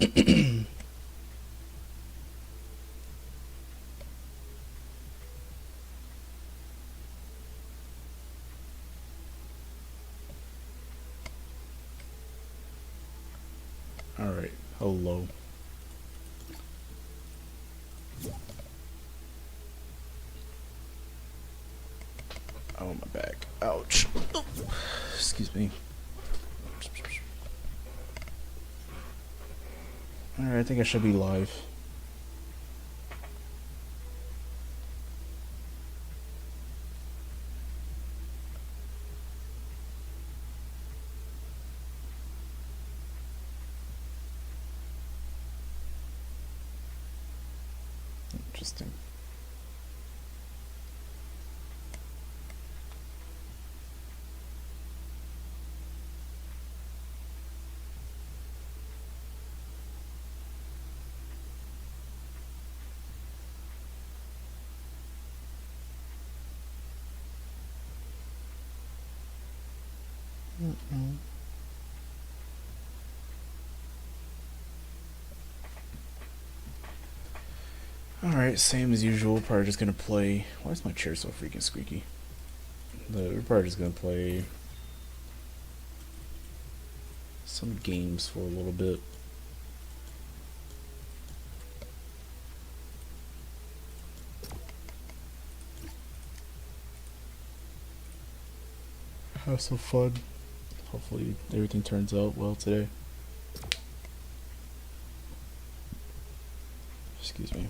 Alright, hello. Oh, my back. Ouch. Oh. Excuse me. Alright, I think I should be live. Interesting. Alright, same as usual. Probably just gonna play. Why is my chair so freaking squeaky? We're probably just gonna play some games for a little bit. Have some fun. Hopefully everything turns out well today. Excuse me.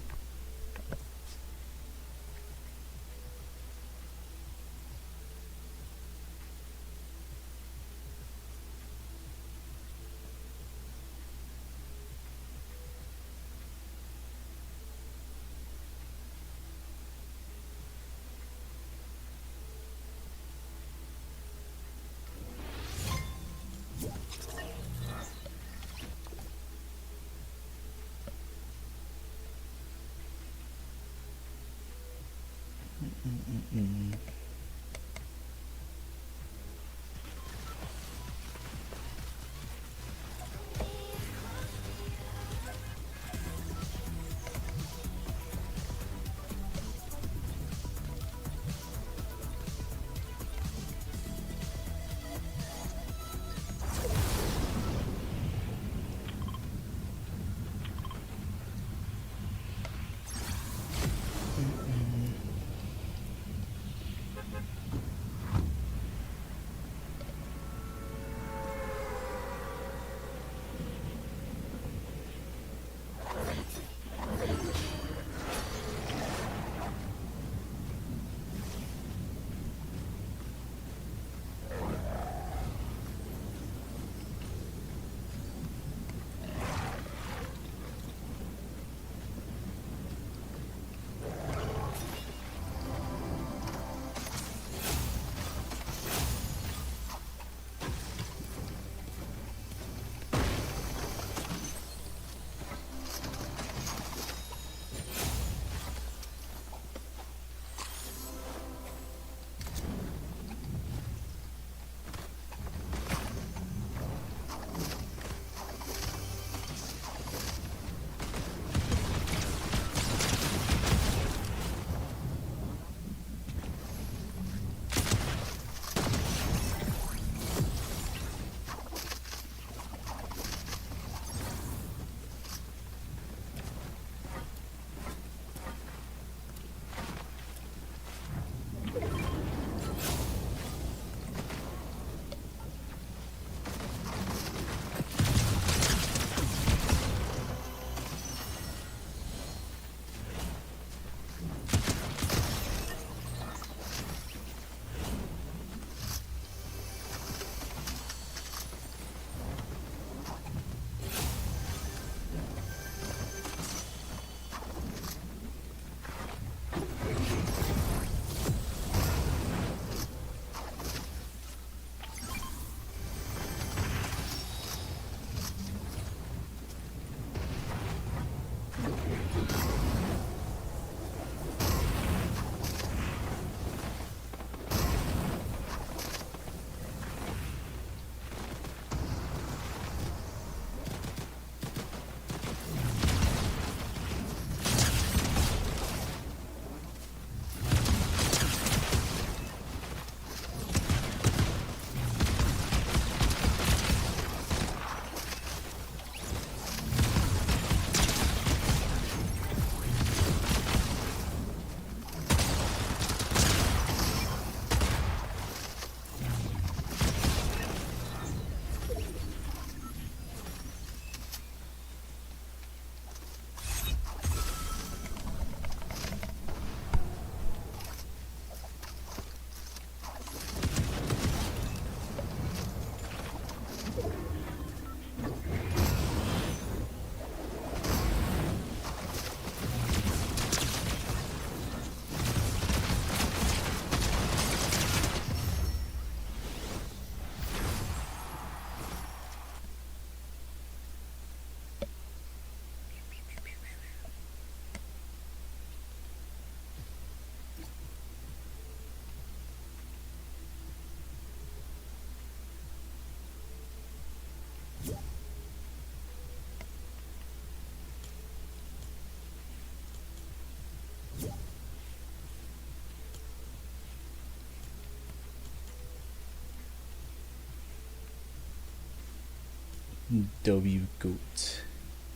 W goat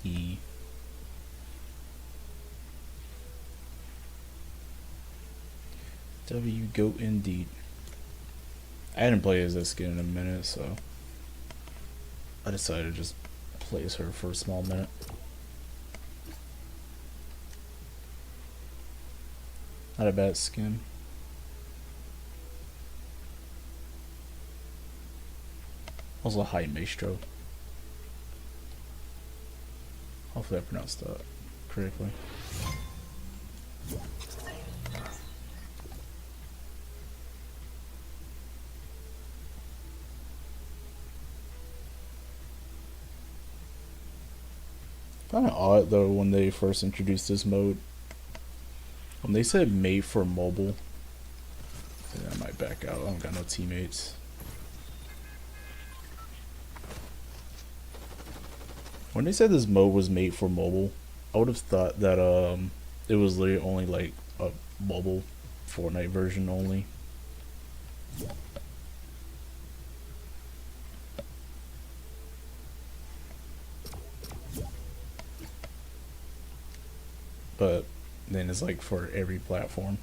E. W goat indeed. I hadn't played as this skin in a minute, so I decided to just play as her for a small minute. Not a bad skin. Also high maestro. Hopefully I pronounced that correctly. Kind of odd though when they first introduced this mode. When they said made for mobile, I might back out. I don't got no teammates. When they said this mode was made for mobile, I would have thought that it was literally only like a mobile Fortnite version only. But then it's like for every platform.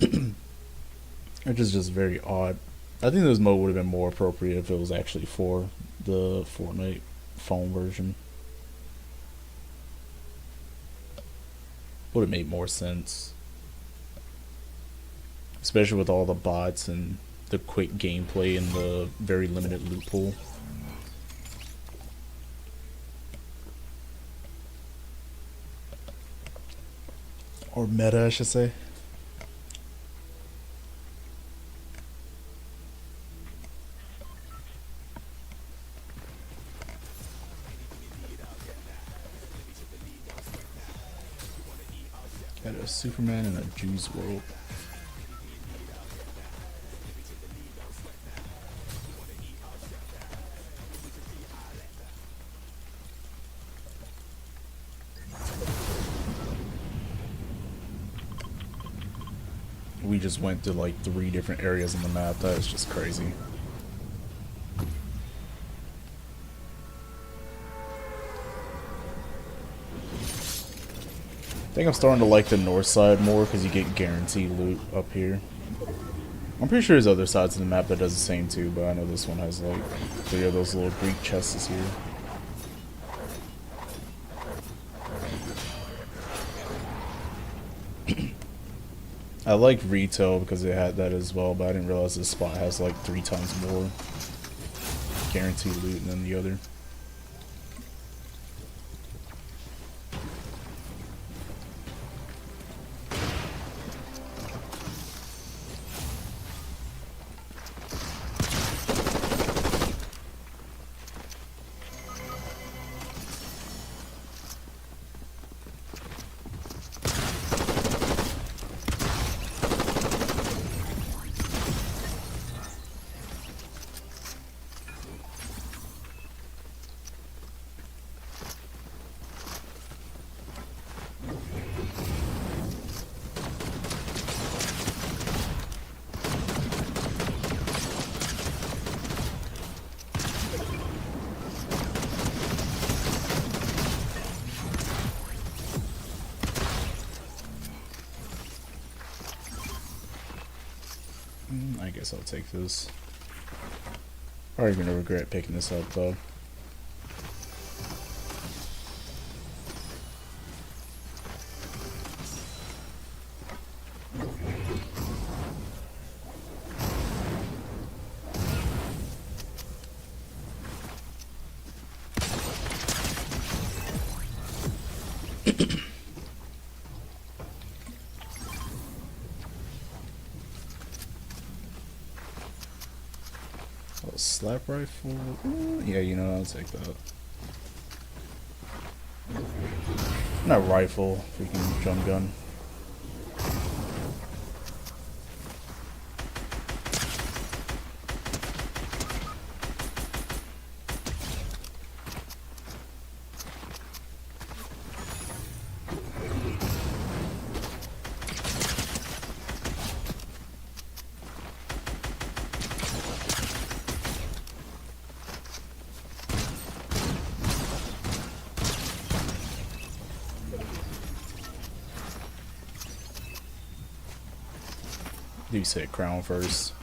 Which is just very odd. I think this mode would have been more appropriate if it was actually for the Fortnite phone version. Would have made more sense. Especially with all the bots and the quick gameplay and the very limited loot pool. Or meta, I should say. Got a Superman and a Juice World. We just went to like 3 different areas on the map. That is just crazy. I think I'm starting to like the north side more because you get guaranteed loot up here. I'm pretty sure there's other sides of the map that does the same too, but I know this one has like 3 of those little Greek chests here. I like retail because it had that as well, but I didn't realize this spot has like 3 times more guaranteed loot than the other. I guess I'll take this. Probably gonna regret picking this up though. Slap rifle? Yeah, you know, I'll take that. Not rifle, freaking drum gun. Do say crown first.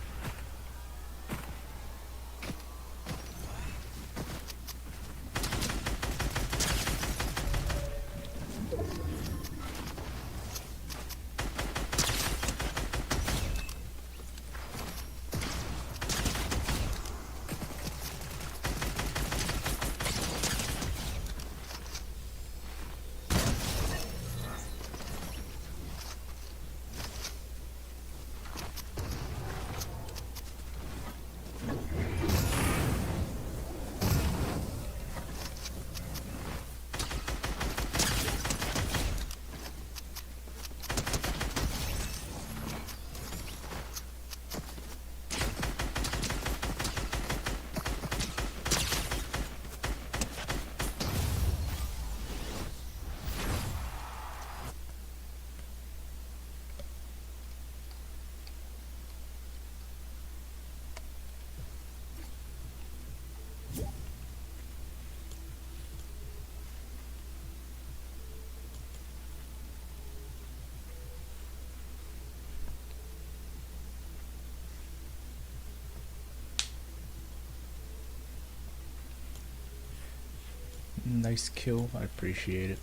Nice kill. I appreciate it.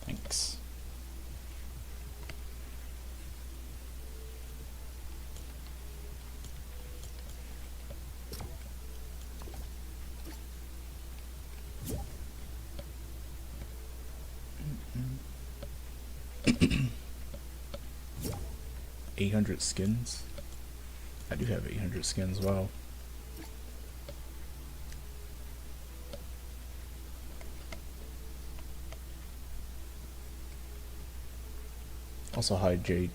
Thanks. Mm-mm. 800 skins? I do have 800 skins, wow. Also, hi Jade.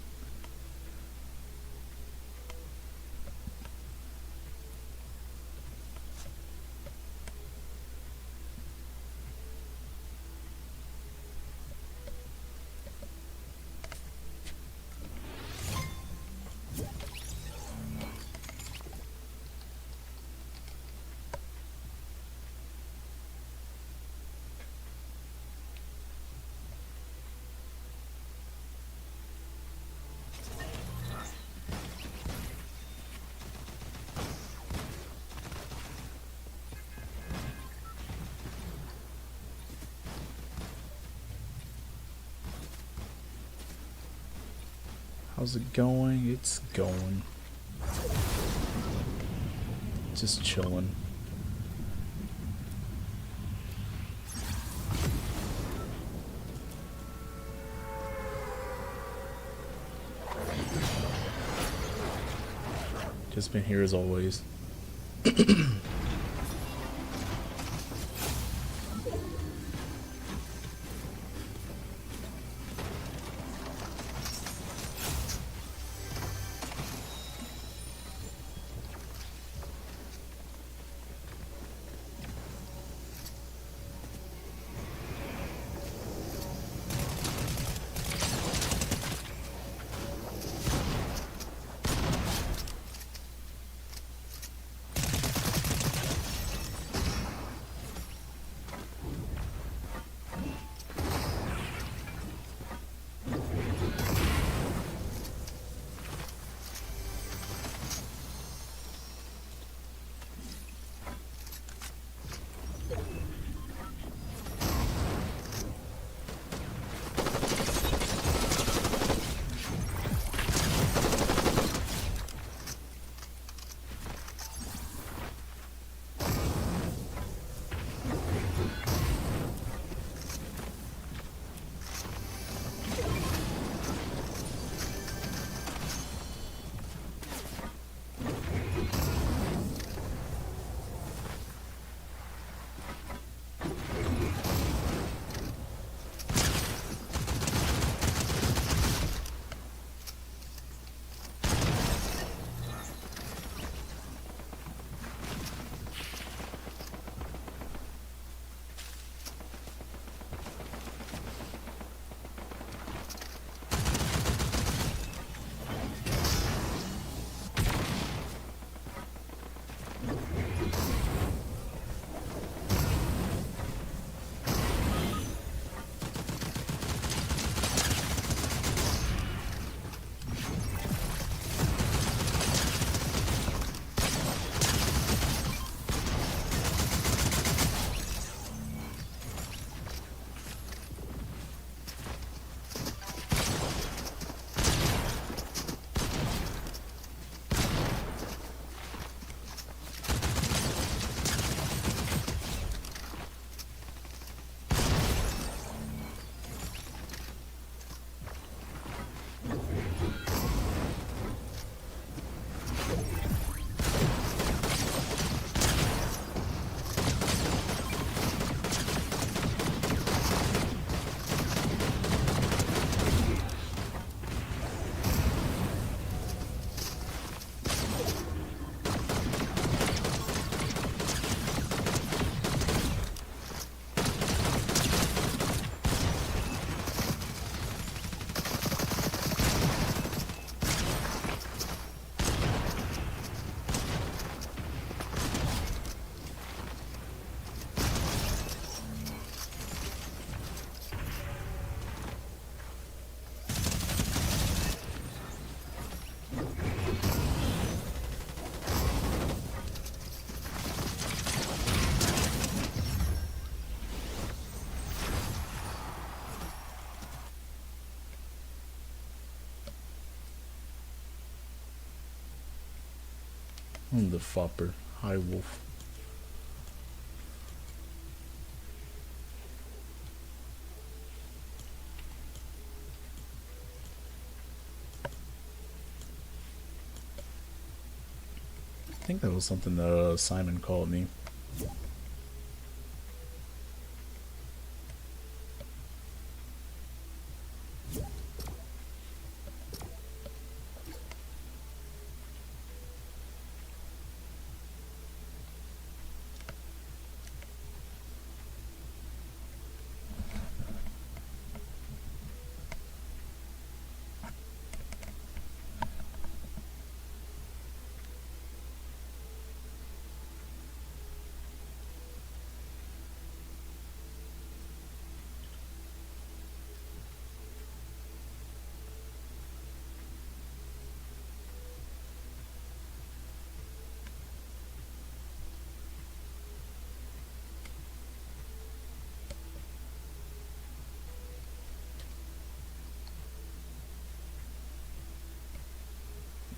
How's it going? It's going. Just chilling. Just been here as always. I'm the fopper. Hi, wolf. I think that was something that Simon called me.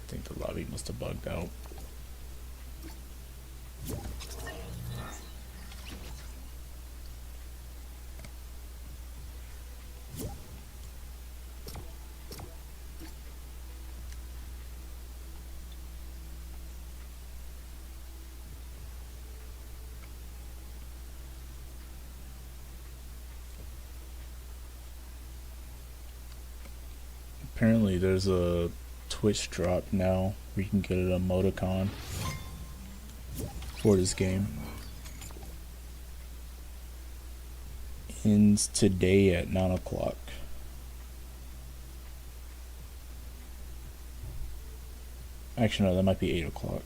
I think the lobby must have bugged out. Apparently there's a Twitch drop now where you can get an emoticon for this game. Ends today at 9 o'clock. Actually, no, that might be 8 o'clock.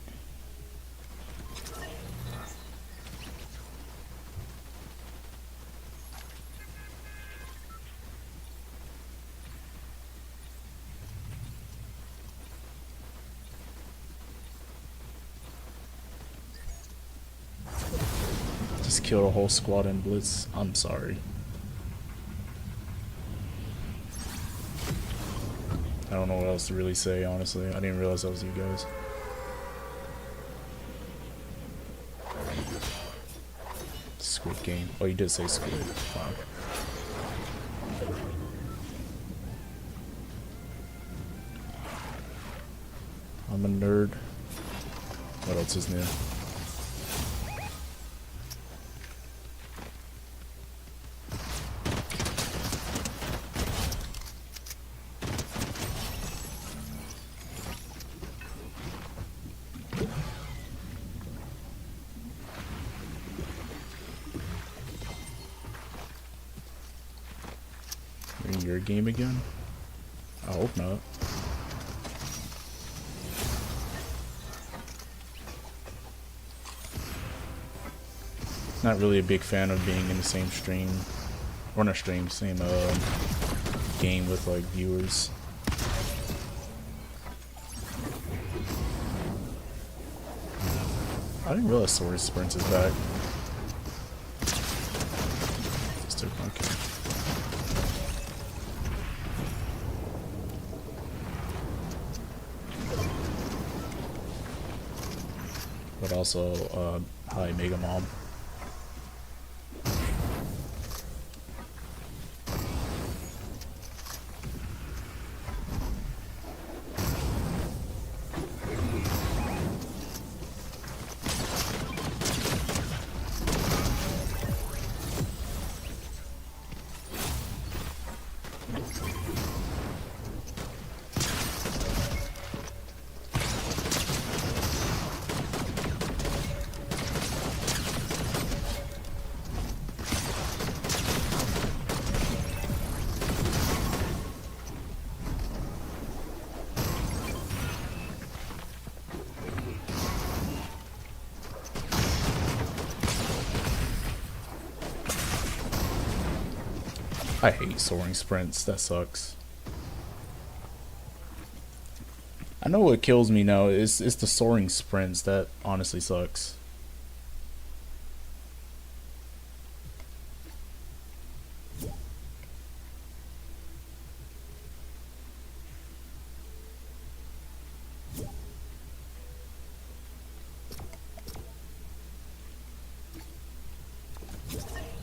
Just killed a whole squad in Blitz. I'm sorry. I don't know what else to really say, honestly. I didn't realize that was you guys. Squid Game. Oh, you did say Squid. Wow. I'm a nerd. What else is new? In your game again? I hope not. Not really a big fan of being in the same stream, or not stream, same game with like viewers. I didn't realize Sword Sprints is back. Just took my kill. But also, hi Mega Mom. I hate soaring sprints, that sucks. I know what kills me now, it's the soaring sprints, that honestly sucks.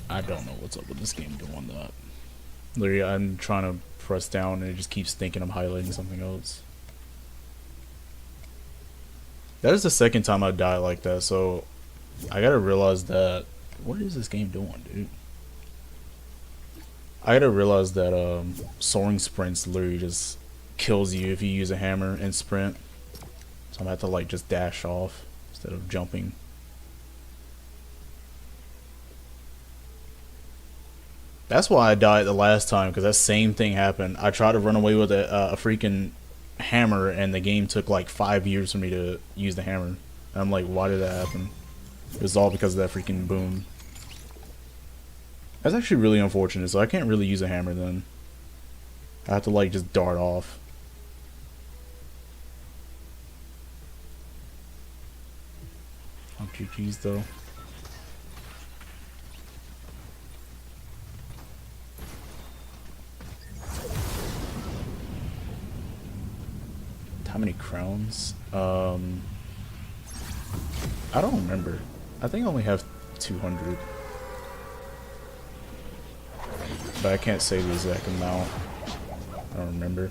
I don't know what's up with this game doing that. Literally, I'm trying to press down and it just keeps thinking I'm highlighting something else. That is the second time I died like that, so I gotta realize that. What is this game doing, dude? I gotta realize that soaring sprints literally just kills you if you use a hammer and sprint. So I'm gonna have to like just dash off instead of jumping. That's why I died the last time, because that same thing happened. I tried to run away with a freaking hammer, and the game took like 5 years for me to use the hammer. And I'm like, why did that happen? It was all because of that freaking boom. That's actually really unfortunate, so I can't really use a hammer then. I have to like just dart off. Oh, GG's though. How many crowns? I don't remember. I think I only have 200. But I can't say the exact amount. I don't remember.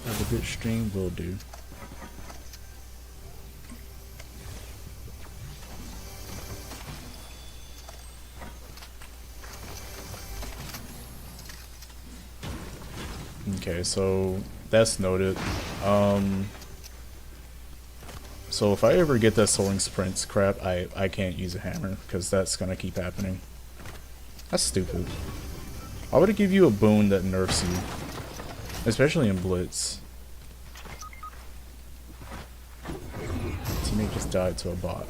Have a good stream, will do. Okay, so that's noted. So if I ever get that soaring sprints crap, I can't use a hammer because that's gonna keep happening. That's stupid. Why would it give you a boon that nerfs you? Especially in Blitz. Teammate just died to a bot.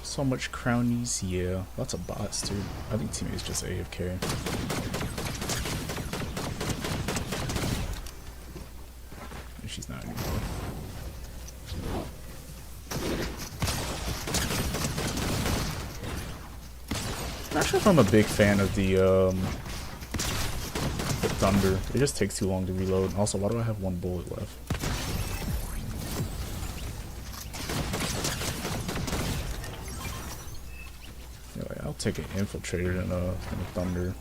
So much crownies, yeah. Lots of bots too. I think teammate's just AFK. She's not anymore. I'm not sure if I'm a big fan of the thunder. It just takes too long to reload. Also, why do I have one bullet left? Anyway, I'll take an infiltrator and a thunder.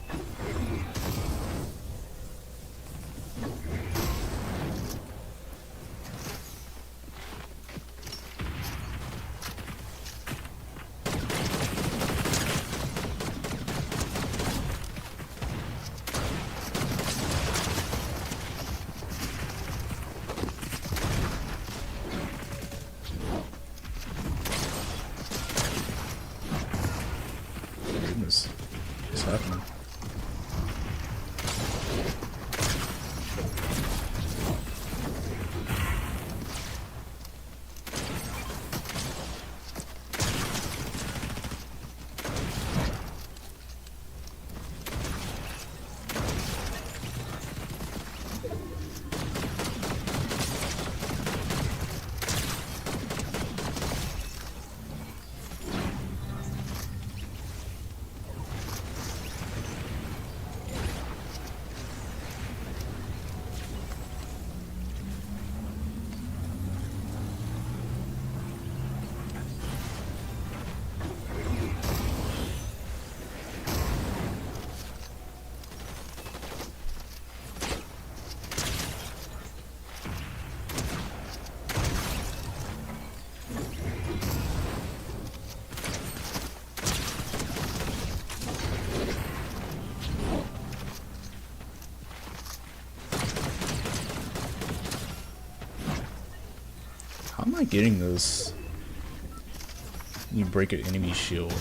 What's happening? How am I getting this? You break an enemy shield.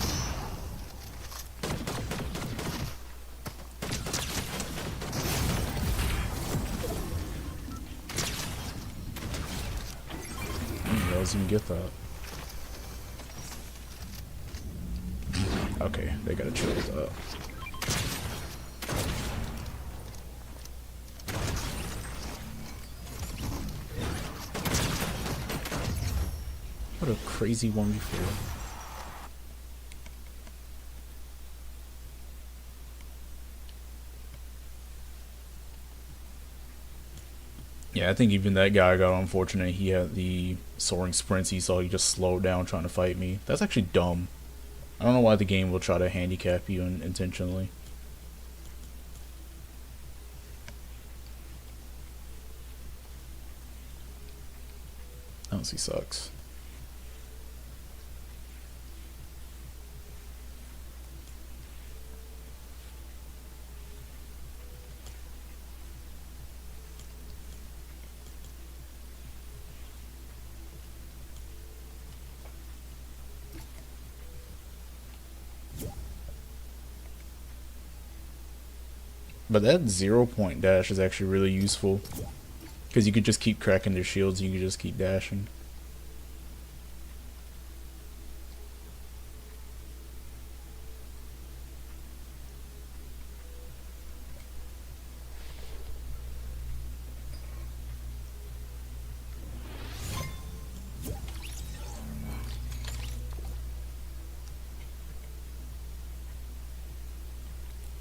I was even get that. Okay, they gotta chill with that. What a crazy 1v4. Yeah, I think even that guy got unfortunate. He had the soaring sprints he saw. He just slowed down trying to fight me. That's actually dumb. I don't know why the game will try to handicap you intentionally. Honestly sucks. But that 0 point dash is actually really useful. Because you could just keep cracking their shields, you could just keep dashing.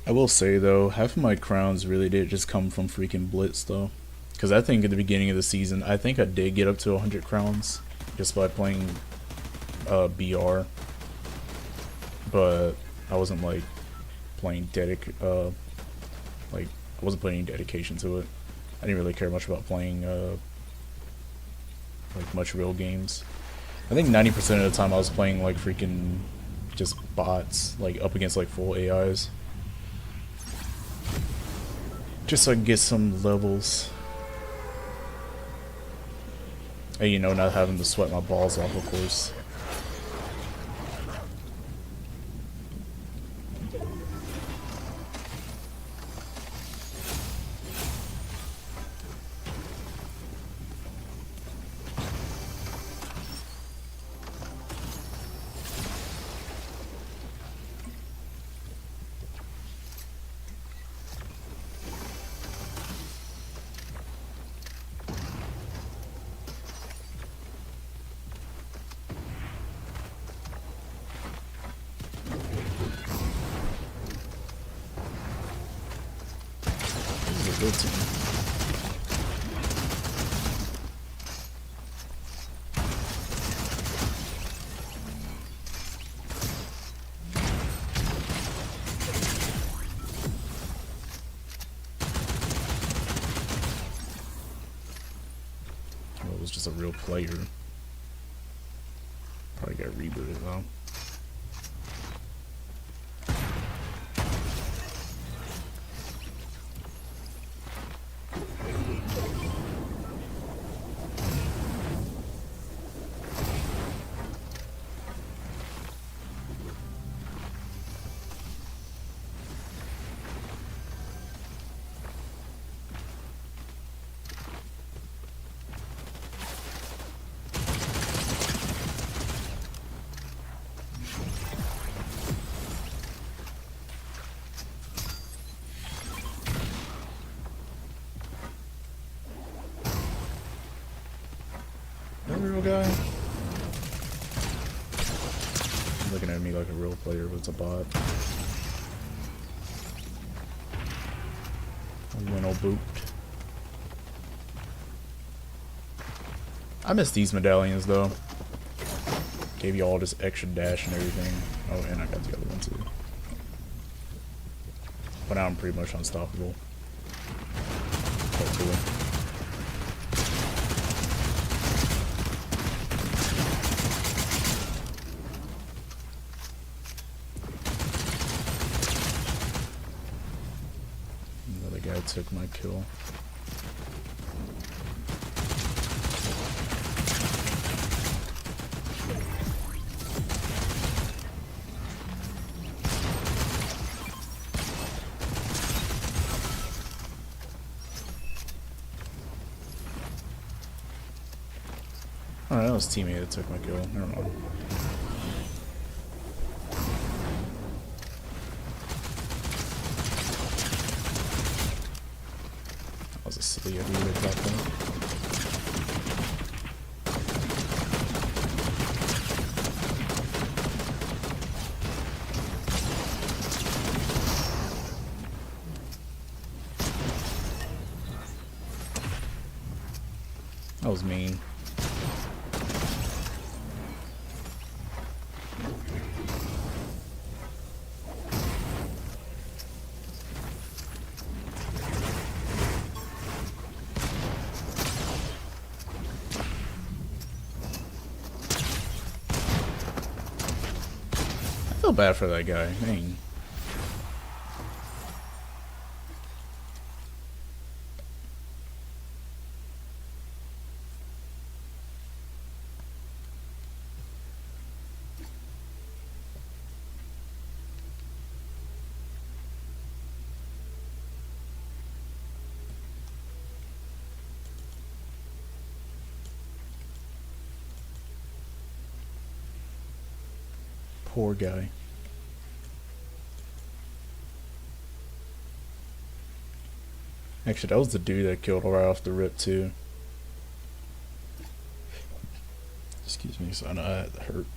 I will say though, half of my crowns really did just come from freaking Blitz though. Because I think at the beginning of the season, I think I did get up to 100 crowns just by playing BR. But I wasn't like playing like I wasn't putting any dedication to it. I didn't really care much about playing like much real games. I think 90% of the time I was playing like freaking just bots, like up against like full AIs. Just so I can get some levels. And you know, not having to sweat my balls off, of course. Good team. Well, it was just a real player. Probably got rebooted though. Real guy? Looking at me like a real player, but it's a bot. Went all booped. I miss these medallions though. Gave you all this extra dash and everything. Oh, and I got the other one too. But now I'm pretty much unstoppable. Hopefully. Guy took my kill. Alright, that was teammate that took my kill. Never mind. That was a silly idea to drop that. That was mean. I feel bad for that guy. Dang. Poor guy. Actually, that was the dude that killed right off the rip too. Excuse me, so I know that hurt.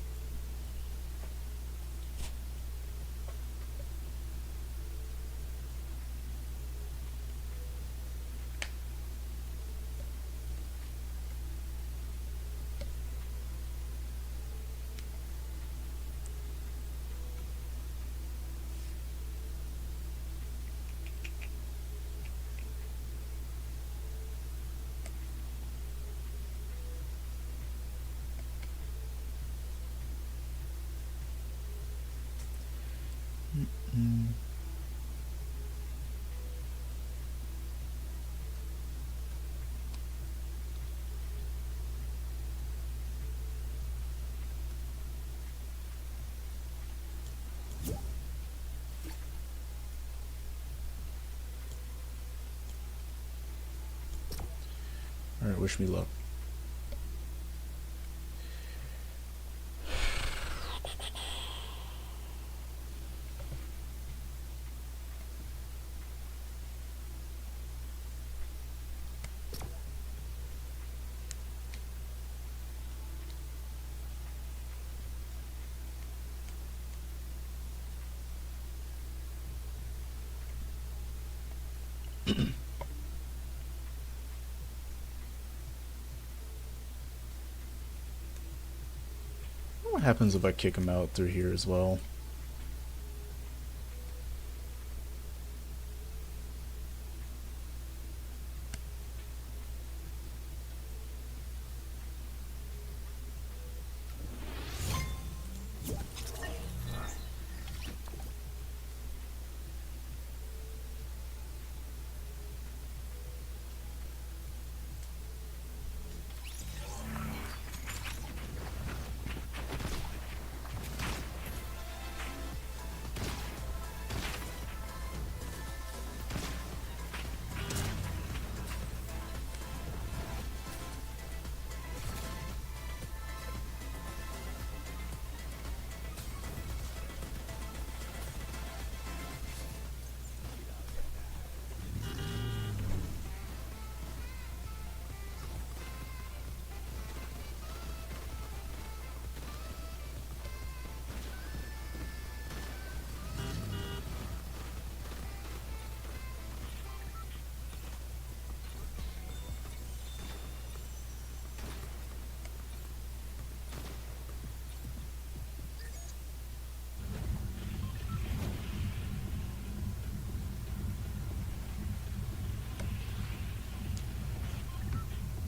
Alright, wish me luck. What happens if I kick him out through here as well?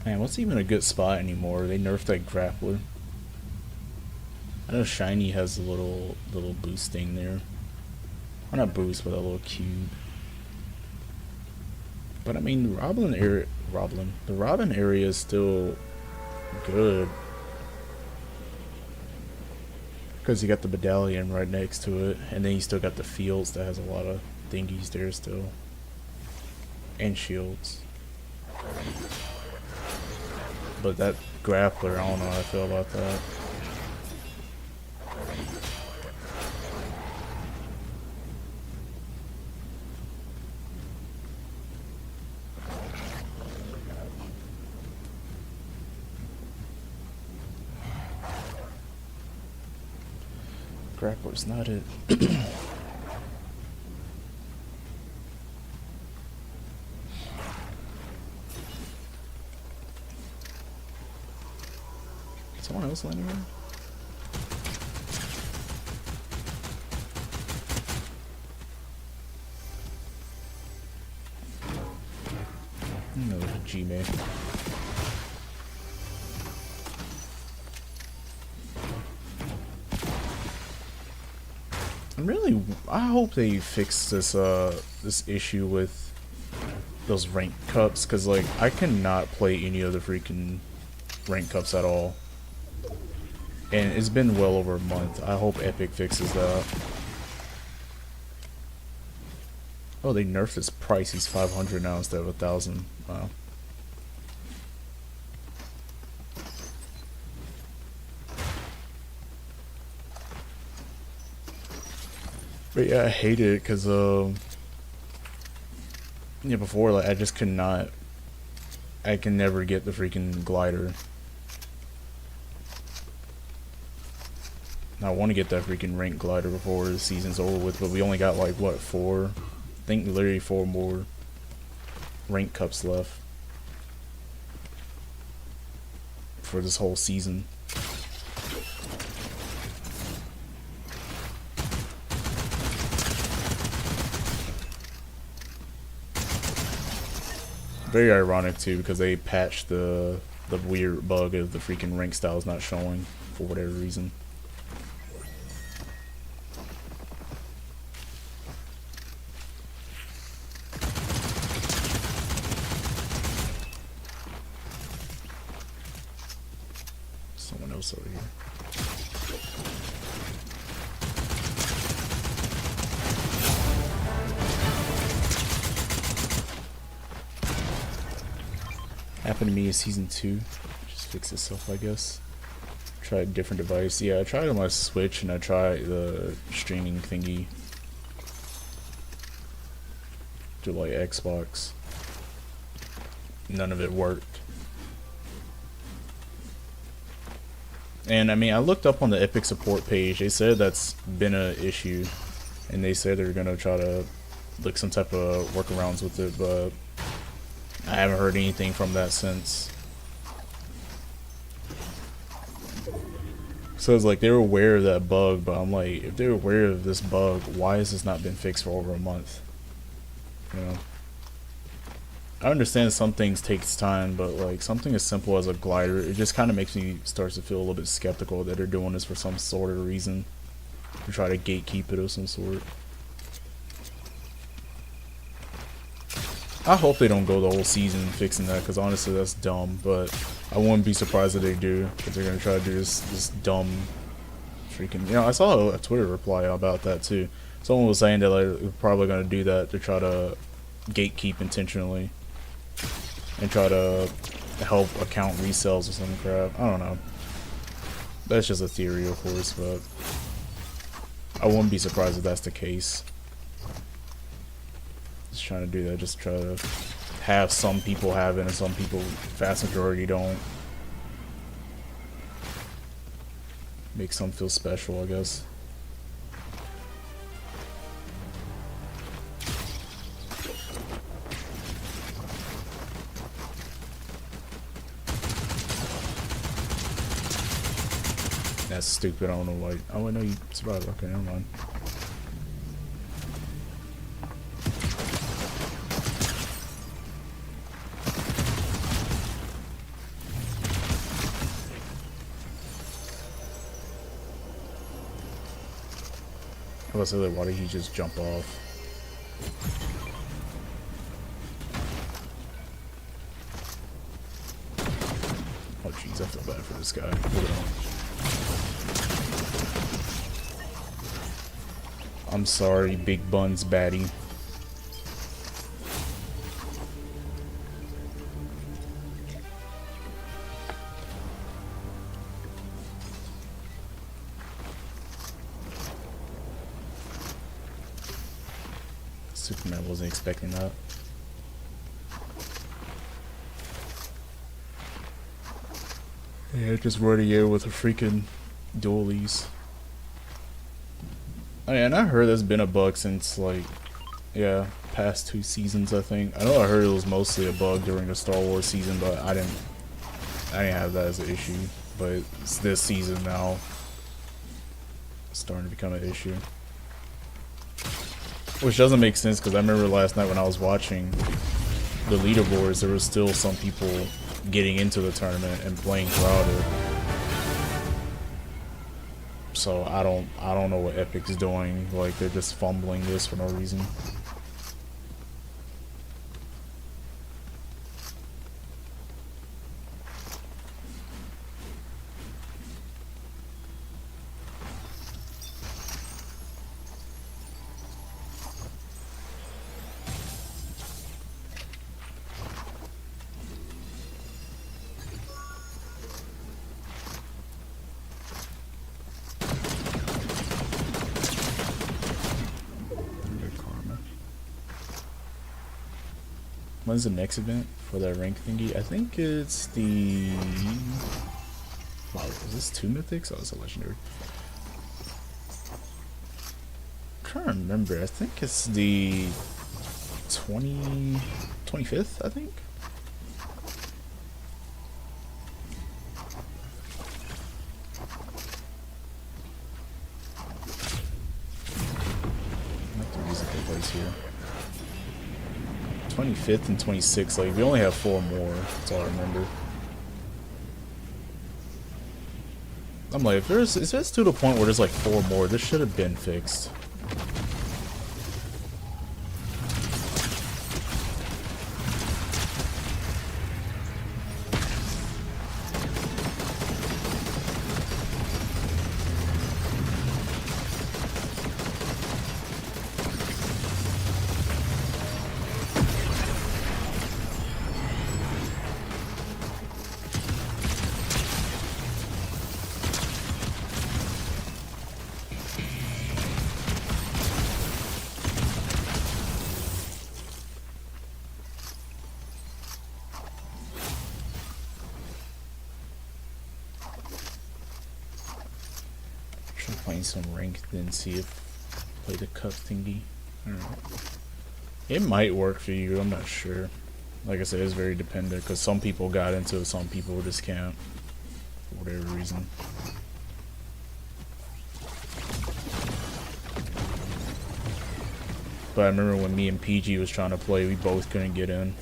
Man, what's even a good spot anymore? They nerfed that grappler. I know Shiny has a little boost thing there. Or not boost, but a little cube. But I mean, the Robin area is still good. Because you got the medallion right next to it, and then you still got the fields that has a lot of thingies there still. And shields. But that grappler, I don't know how I feel about that. Grappler's not it. Someone else landing here? No, G-Man. I hope they fix this this issue with those rank cups, cause like I cannot play any of the freaking rank cups at all, and it's been well over a month. I hope Epic fixes that. Oh, they nerfed his price. He's 500 now instead of 1,000. Wow. But yeah, I hate it because yeah, before, like, I just could not. I can never get the freaking glider. I want to get that freaking rank glider before the season's over with, but we only got like what, 4? I think literally 4 more rank cups left for this whole season. Very ironic too, because they patched the weird bug of the freaking rank styles not showing for whatever reason. Someone else over here. Happened to me in season 2. Just fix itself, I guess. Try a different device. Yeah, I tried it on my Switch and I tried the streaming thingy to like Xbox. None of it worked. And I mean, I looked up on the Epic support page. They said that's been an issue, and they said they're gonna try to look some type of workarounds with it, but I haven't heard anything from that since. So it's like they were aware of that bug, but I'm like, if they're aware of this bug, why has this not been fixed for over a month? You know, I understand some things takes time, but like something as simple as a glider, it just kind of makes me start to feel a little bit skeptical that they're doing this for some sort of reason, to try to gatekeep it of some sort. I hope they don't go the whole season fixing that, because honestly that's dumb, but I wouldn't be surprised if they do, because they're going to try to do this dumb freaking, you know, I saw a Twitter reply about that too. Someone was saying that like, they're probably going to do that to try to gatekeep intentionally and try to help account resales or some crap. I don't know. That's just a theory, of course, but I wouldn't be surprised if that's the case. Just trying to do that, just try to have some people have it and some people, vast majority, don't. Make some feel special, I guess. That's stupid, I don't know why. Oh, I know you survived. Okay, never mind. I was like, why did he just jump off? Oh jeez, I feel bad for this guy. Hold on. I'm sorry, Big Buns baddie. Superman wasn't expecting that. Yeah, just running in with a freaking dualies. Oh yeah, and I heard there's been a bug since like, yeah, past 2 seasons I think. I know I heard it was mostly a bug during the Star Wars season, but I didn't have that as an issue. But it's this season now, it's starting to become an issue. Which doesn't make sense because I remember last night when I was watching the leaderboards, there was still some people getting into the tournament and playing Crowder. So I don't know what Epic's doing. Like they're just fumbling this for no reason. When's the next event for that rank thingy? I think it's the... Wow, is this 2 mythics? Oh, it's a legendary. I'm trying to remember. I think it's the 25th, I think? I have to visit the place here. 25th and 26th, like we only have 4 more, that's all I remember. I'm like, if it's to the point where there's like 4 more, this should have been fixed. Find some rank, then see if play the cup thingy. I don't know. It might work for you, I'm not sure. Like I said, it's very dependent because some people got into it, some people just can't for whatever reason. But I remember when me and PG was trying to play, we both couldn't get in,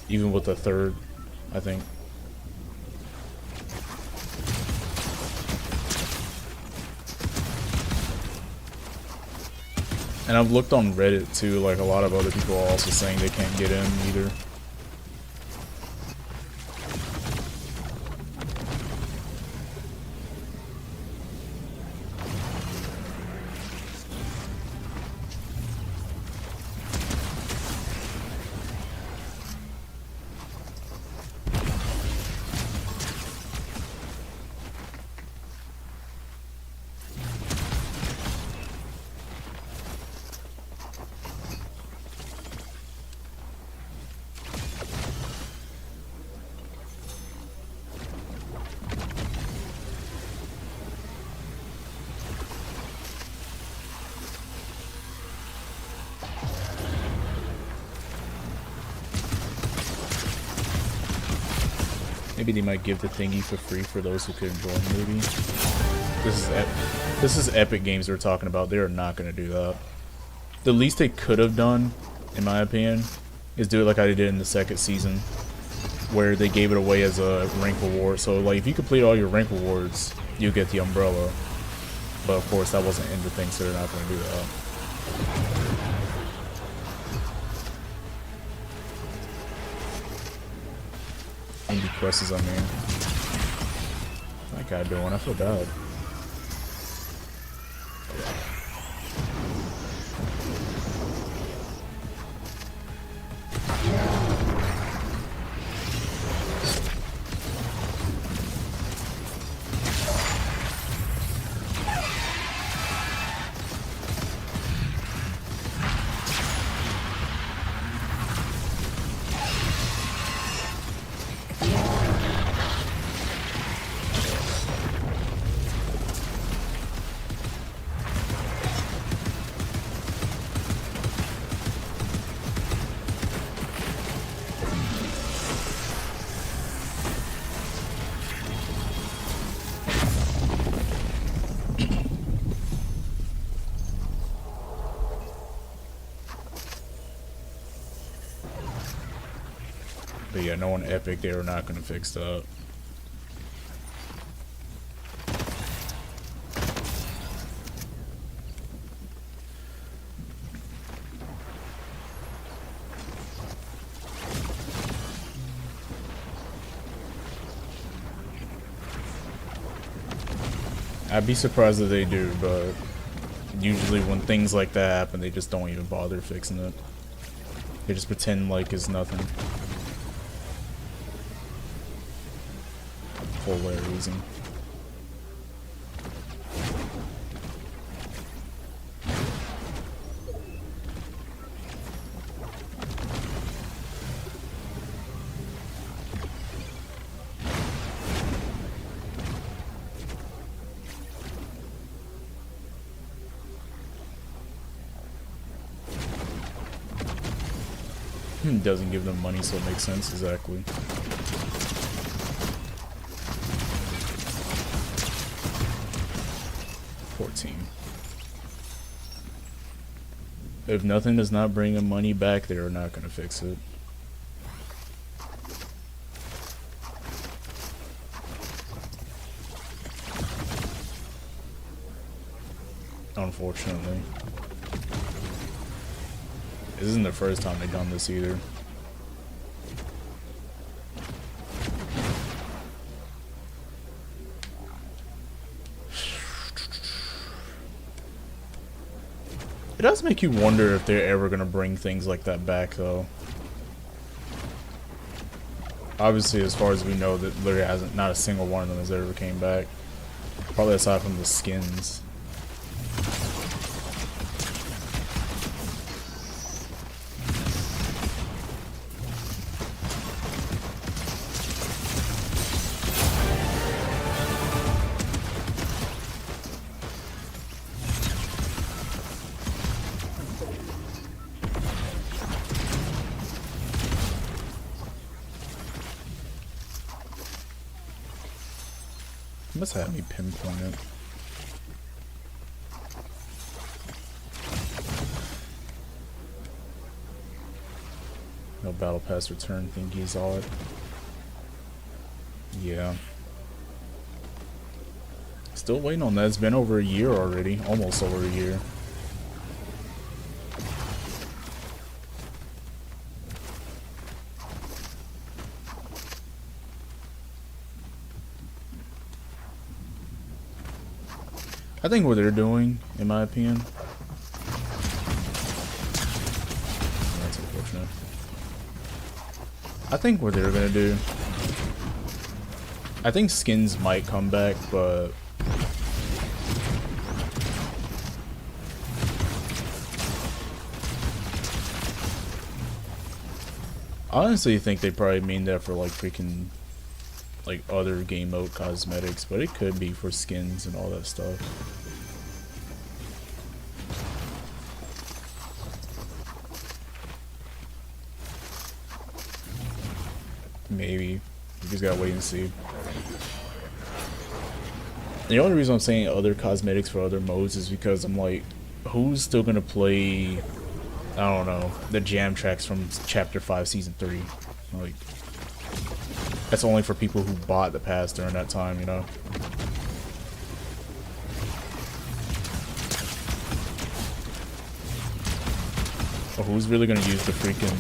even with the 3rd, I think. And I've looked on Reddit too, like a lot of other people are also saying they can't get in either. Maybe they might give the thingy for free for those who couldn't join, maybe. This is Epic Games we're talking about. They're not going to do that. The least they could have done, in my opinion, is do it like I did in the 2nd season, where they gave it away as a rank reward. So, like, if you complete all your rank rewards, you get the umbrella. But, of course, that wasn't in the thing, so they're not going to do that. Indie quests, I mean. That guy doing? I feel bad. no one Epic, they were not gonna fix that. I'd be surprised if they do, but usually when things like that happen, they just don't even bother fixing it. They just pretend like it's nothing. For whatever reason. Doesn't give them money, so it makes sense, exactly. If nothing does not bring them money back, they are not going to fix it. Unfortunately. This isn't the first time they've done this either. It does make you wonder if they're ever going to bring things like that back, though. Obviously, as far as we know, that literally hasn't, not a single one of them has ever came back. Probably aside from the skins. Must have me pinpoint it. No battle pass return thingies odd. Yeah. Still waiting on that. It's been over a year already. Almost over a year. I think what they're doing, in my opinion. That's unfortunate. I think what they're gonna do. I think skins might come back, but I honestly think they probably mean that for like freaking like other game mode cosmetics, but it could be for skins and all that stuff. Maybe. You just gotta wait and see. The only reason I'm saying other cosmetics for other modes is because I'm like, who's still gonna play, I don't know, the jam tracks from Chapter 5 Season 3? Like, that's only for people who bought the pass during that time, you know? Or who's really gonna use the freaking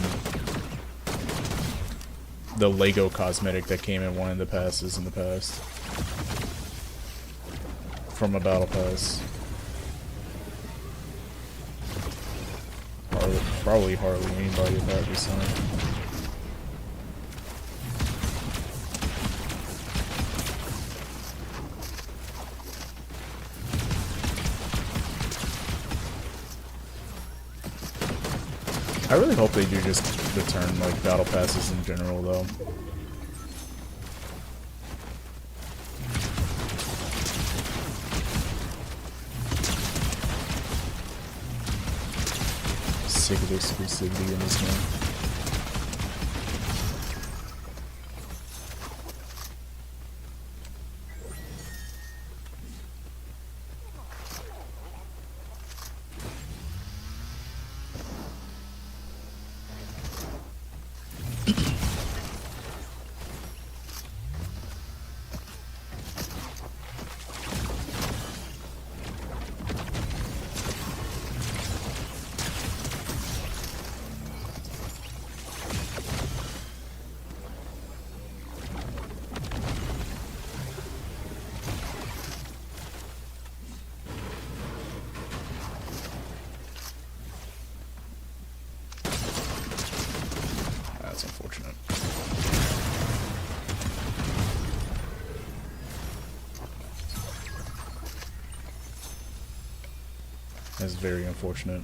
the Lego cosmetic that came in one of the passes in the past from a battle pass? Probably hardly anybody about this time. I really hope they do just return like battle passes in general, though. Sick of exclusivity in this game. That's very unfortunate.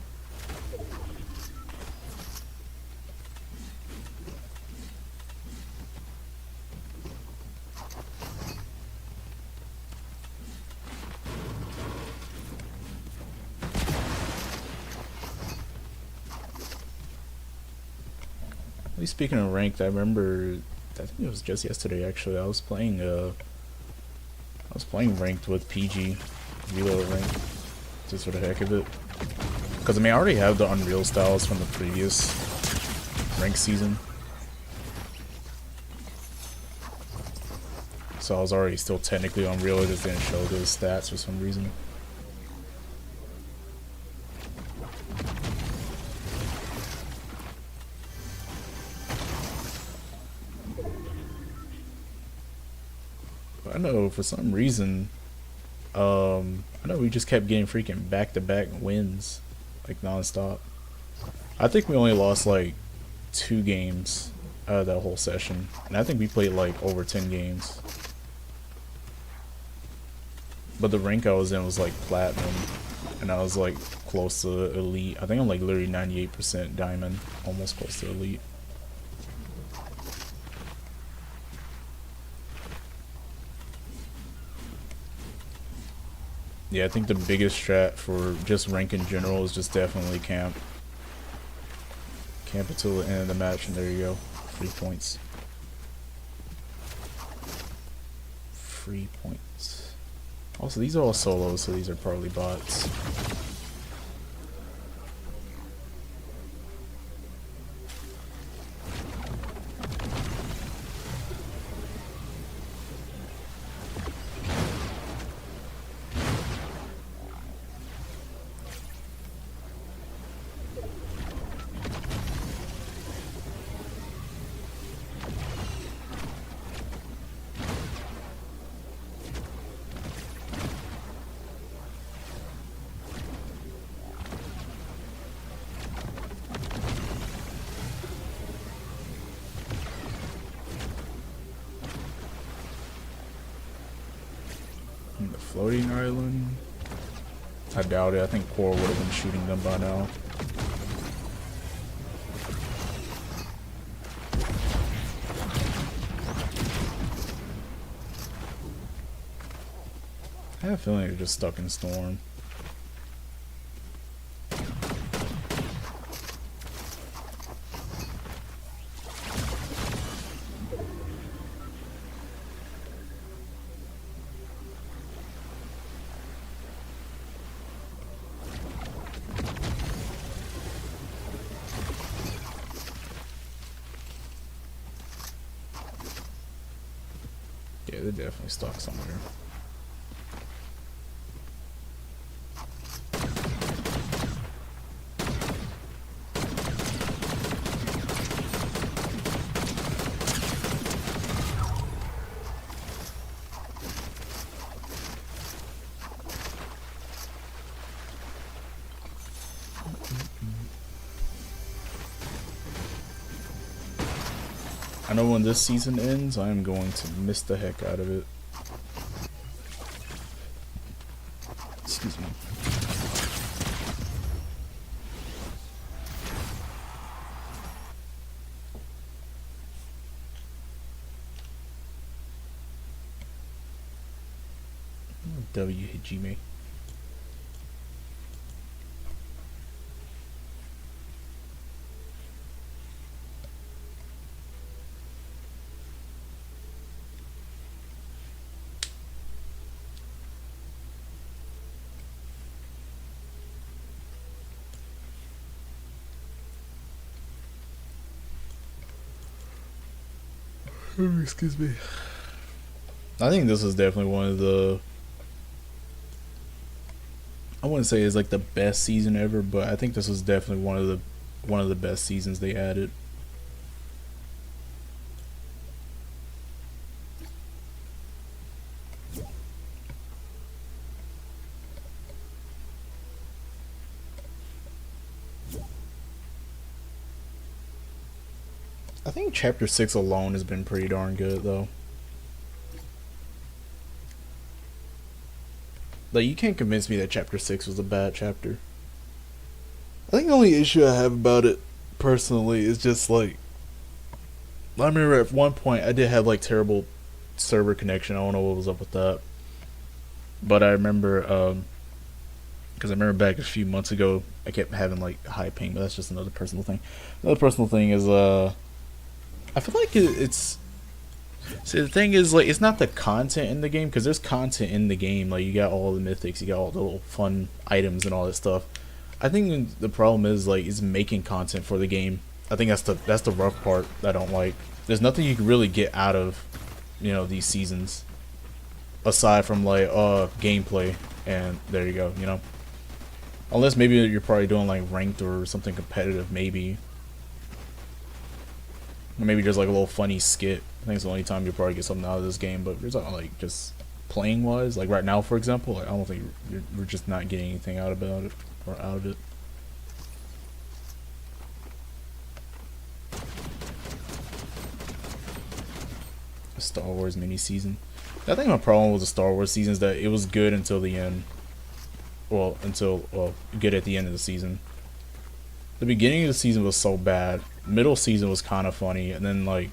Speaking of ranked, I remember, I think it was just yesterday actually. I was playing ranked with PG, reload ranked, just for the heck of it. Because I mean, I already have the Unreal styles from the previous ranked season, so I was already still technically on Unreal. It just didn't show the stats for some reason. I know for some reason, I know we just kept getting freaking back-to-back wins, like non-stop. I think we only lost like 2 games out of that whole session, and I think we played like over 10 games. But the rank I was in was like platinum, and I was like close to elite. I think I'm like literally 98% diamond, almost close to elite. Yeah, I think the biggest strat for just rank in general is just definitely camp. Camp until the end of the match, and there you go. Free points. Free points. Also, these are all solos, so these are probably bots. The floating island? I doubt it. I think Core would have been shooting them by now. I have a feeling they're just stuck in Storm. Yeah, they're definitely stuck somewhere. I know when this season ends, I am going to miss the heck out of it. Excuse me. W Hijime. Excuse me. I think this is definitely one of the, I wouldn't say it's like the best season ever, but I think this was definitely one of the best seasons they added. I think Chapter 6 alone has been pretty darn good, though. Like, you can't convince me that Chapter 6 was a bad chapter. I think the only issue I have about it personally is just like I remember at one point I did have like terrible server connection. I don't know what was up with that, but I remember because I remember back a few months ago I kept having like high ping, but that's just another personal thing. Another personal thing is I feel like it's see the thing is like it's not the content in the game because there's content in the game, like you got all the mythics, you got all the little fun items and all that stuff. I think the problem is like is making content for the game. I think that's the rough part that I don't like. There's nothing you can really get out of, you know, these seasons aside from like gameplay, and there you go, you know. Unless maybe you're probably doing like ranked or something competitive, maybe. Or maybe just like a little funny skit. I think it's the only time you'll probably get something out of this game, but there's not like just playing wise, like right now for example, like, I don't think we're just not getting anything out about it or out of it. A Star Wars mini season. I think my problem with the Star Wars season is that it was good until the end. Well, good at the end of the season. The beginning of the season was so bad. Middle season was kind of funny, and then like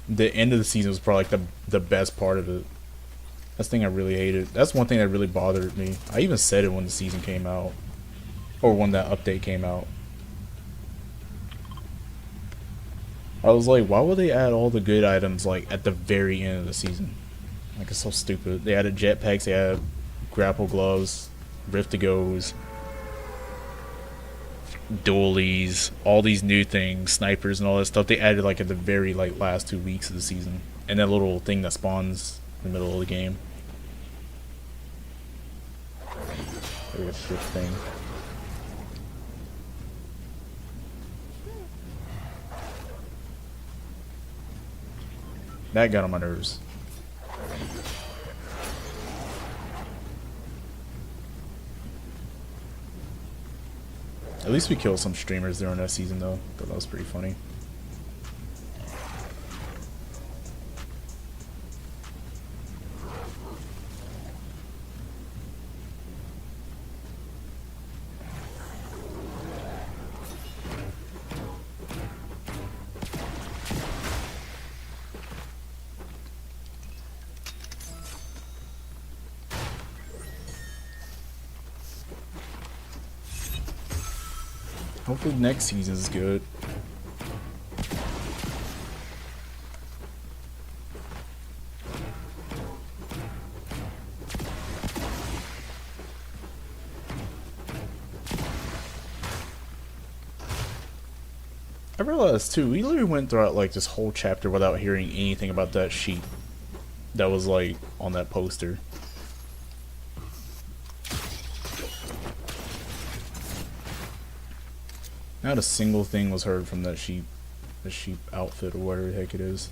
the end of the season was probably like the best part of it. That's the thing I really hated. That's one thing that really bothered me. I even said it when the season came out, or when that update came out. I was like, why would they add all the good items like at the very end of the season? Like, it's so stupid. They added jetpacks, they added grapple gloves, rift-to-goes, dualies, all these new things, snipers and all that stuff. They added like at the very like last 2 weeks of the season, and that little thing that spawns in the middle of the game. There we go, shift thing. That got on my nerves. At least we killed some streamers during that season though. Thought that was pretty funny. Hopefully next season is good. I realized too, we literally went throughout like this whole chapter without hearing anything about that sheep that was like on that poster. Not a single thing was heard from that sheep, the sheep outfit or whatever the heck it is.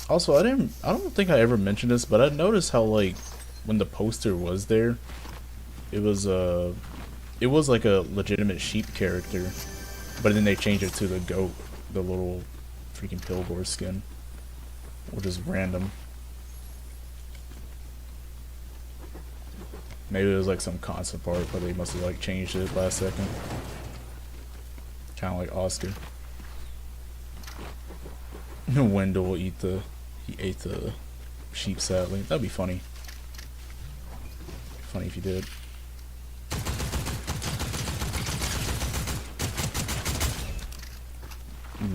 Also, I don't think I ever mentioned this, but I noticed how like when the poster was there, it was like a legitimate sheep character, but then they changed it to the goat, the little freaking Pilgor skin, which is random. Maybe it was like some concept art, but they must have like changed it last second. Kind of like Oscar. Wendell will eat he ate the sheep sadly. That'd be funny. Funny if you did.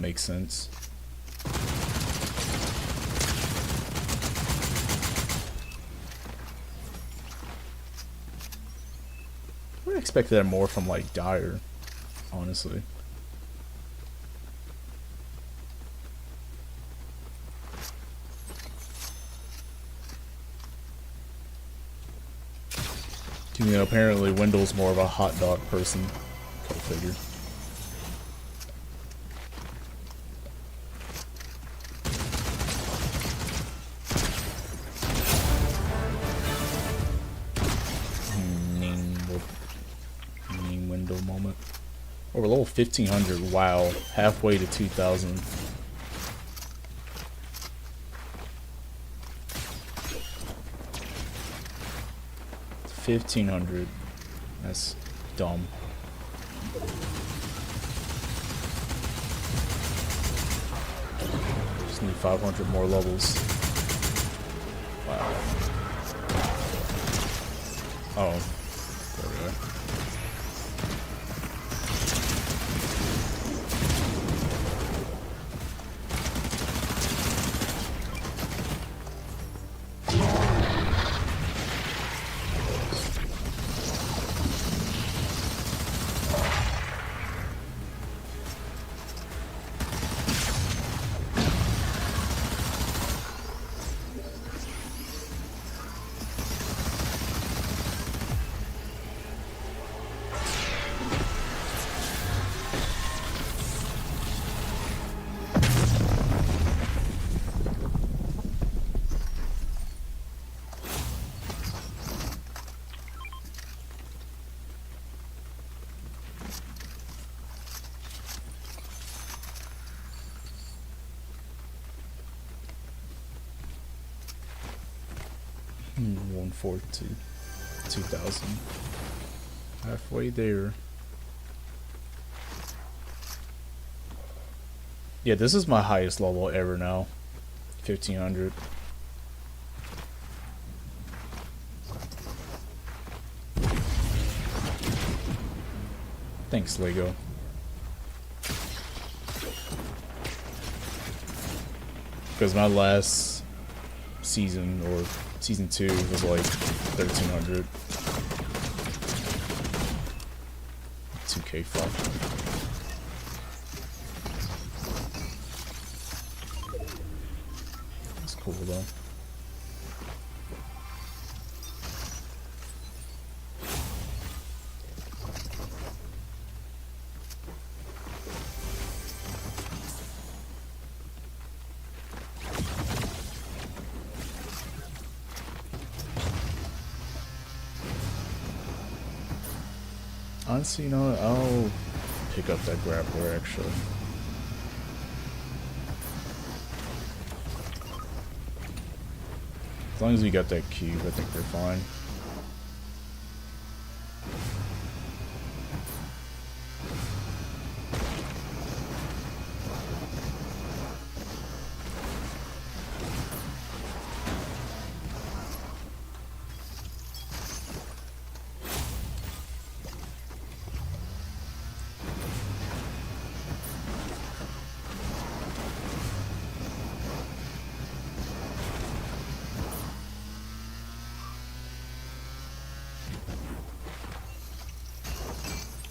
Makes sense. I would have expected that more from like Dyer, honestly. You know, apparently Wendell's more of a hot dog person. Go figure. Wendell moment. Over level 1500. Wow, halfway to 2000. 1500. That's dumb. Just need 500 more levels. Wow. Oh. There we go. One fourth to 2,000. Halfway there. Yeah, this is my highest level ever now. 1500. Thanks, Lego. Because my last season, or season 2, was like 1300. 2K fuck. That's cool though. Honestly, you know what? I'll pick up that grappler actually. As long as we got that cube, I think we're fine.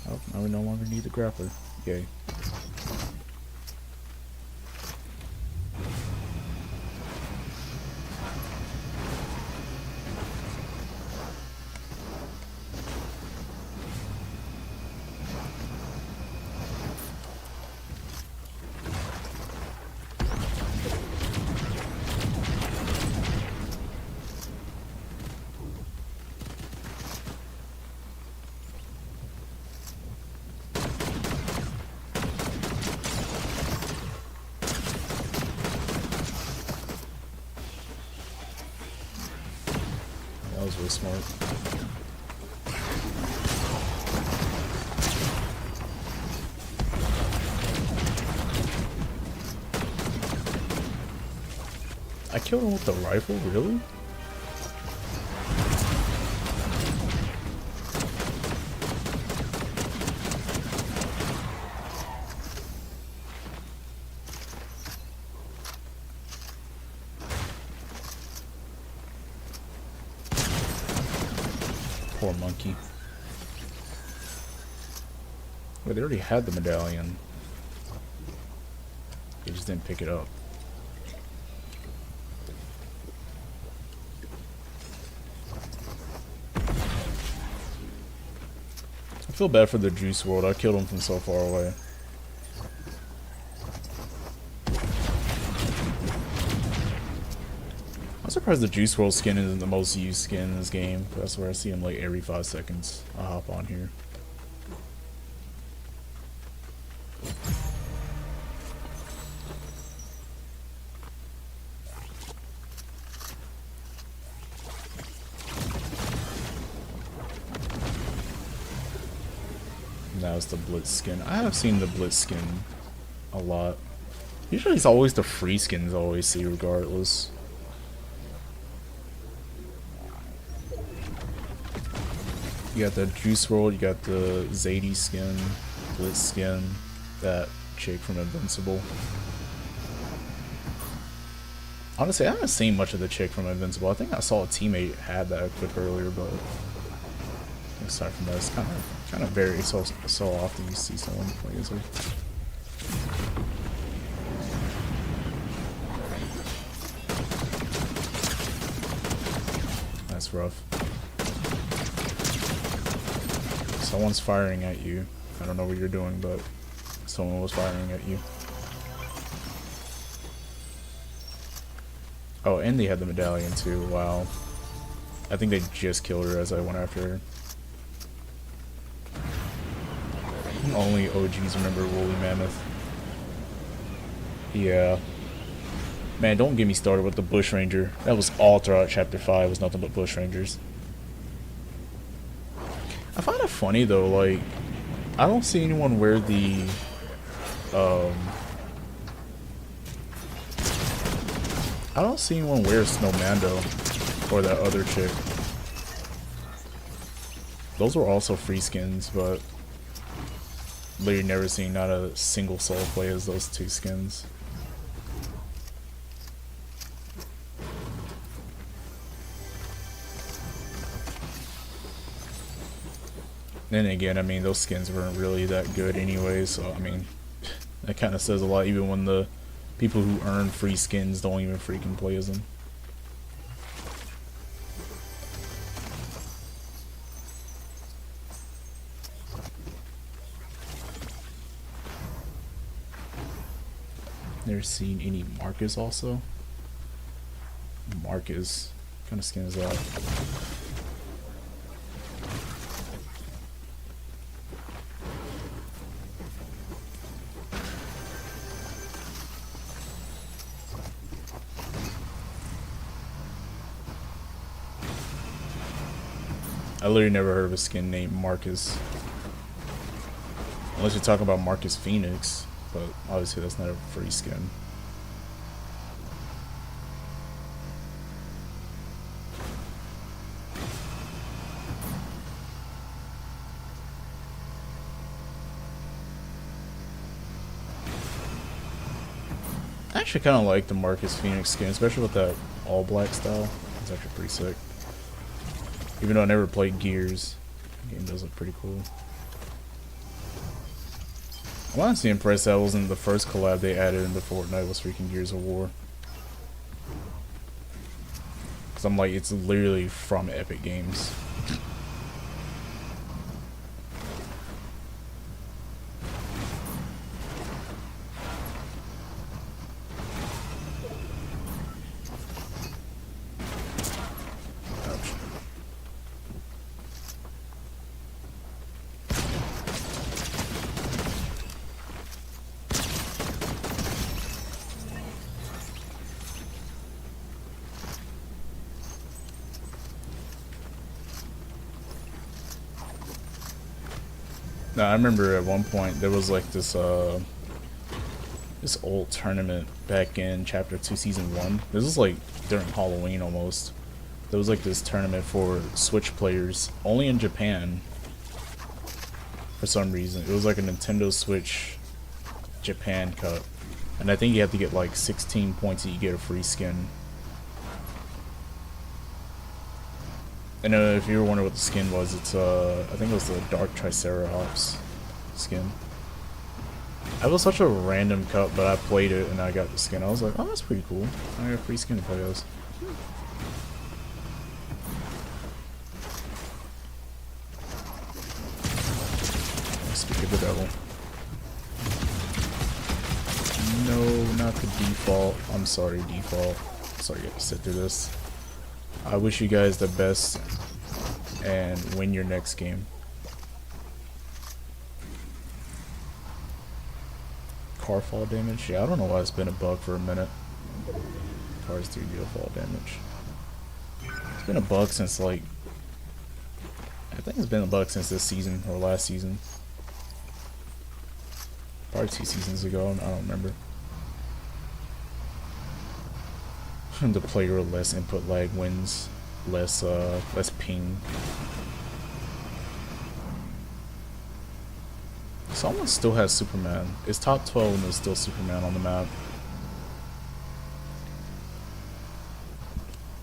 Oh, now we no longer need the grappler. Yay. That was really smart. I killed him with the rifle, really? Poor monkey. Wait, they already had the medallion. They just didn't pick it up. I feel bad for the Juice World. I killed him from so far away. I'm surprised the Juice World skin isn't the most used skin in this game. That's where I see him like every 5 seconds. I'll hop on here. Now it's the Blitz skin. I have seen the Blitz skin a lot. Usually it's always the free skins I always see regardless. You got the Juice WRLD, you got the Zadie skin, Blitz skin, that chick from Invincible. Honestly, I haven't seen much of the chick from Invincible. I think I saw a teammate had that equipped earlier, but aside from that, it's kind of very so often you see someone play as her. That's rough. Someone's firing at you. I don't know what you're doing, but someone was firing at you. Oh, and they had the medallion too. Wow. I think they just killed her as I went after her. Only OGs remember Woolly Mammoth. Yeah. Man, don't get me started with the Bush Ranger. That was all throughout Chapter 5. Was nothing but Bush Rangers. I find it funny though, like, I don't see anyone wear the, I don't see anyone wear Snowmando or that other chick. Those were also free skins, but literally never seen not a single soul play as those two skins. Then again, I mean, those skins weren't really that good anyway, so I mean, that kind of says a lot even when the people who earn free skins don't even freaking play as them. Never seen any Marcus also. Marcus, what kind of skin is that? I literally never heard of a skin named Marcus. Unless you're talking about Marcus Phoenix, but obviously that's not a free skin. I actually kind of like the Marcus Phoenix skin, especially with that all black style. It's actually pretty sick. Even though I never played Gears, the game does look pretty cool. I'm honestly impressed that wasn't the first collab they added into Fortnite was freaking Gears of War. Cause I'm like, it's literally from Epic Games. No, I remember at one point there was like this this old tournament back in Chapter 2 Season 1. This was like during Halloween almost. There was like this tournament for Switch players only in Japan for some reason. It was like a Nintendo Switch Japan Cup. And I think you have to get like 16 points and you get a free skin. And if you were wondering what the skin was, it's I think it was the Dark Triceratops skin. That was such a random cup, but I played it and I got the skin. I was like, oh, that's pretty cool. I got a free skin to play as. Speak of the devil. No, not the default. I'm sorry, default. Sorry you have to sit through this. I wish you guys the best and win your next game. Car fall damage? Yeah, I don't know why it's been a bug for a minute. Cars 3 deal fall damage. It's been a bug since like, I think it's been a bug since this season or last season. Probably 2 seasons ago. I don't remember. The player with less input lag wins. Less ping. Someone still has Superman. It's top 12 and there's still Superman on the map.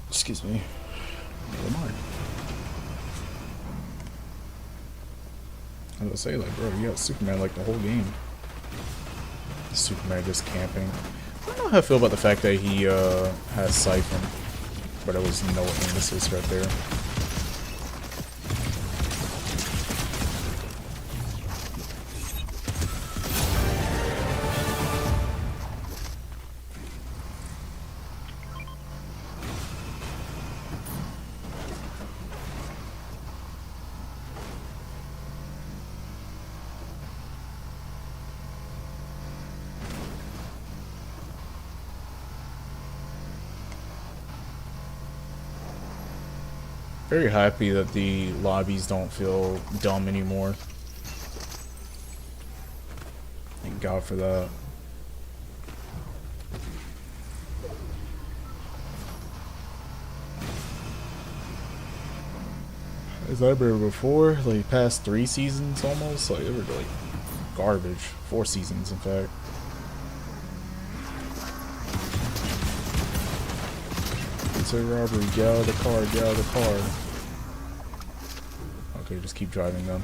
Excuse me. Never mind. I was gonna say, like, bro, you got Superman like the whole game. Superman just camping. I don't know how I feel about the fact that he has Siphon, but it was no aim assist right there. Very happy that the lobbies don't feel dumb anymore. Thank God for that. As I remember before, like past 3 seasons almost, like they were like garbage. 4 seasons in fact. It's a robbery, get out of the car, get out of the car. Okay, just keep driving then.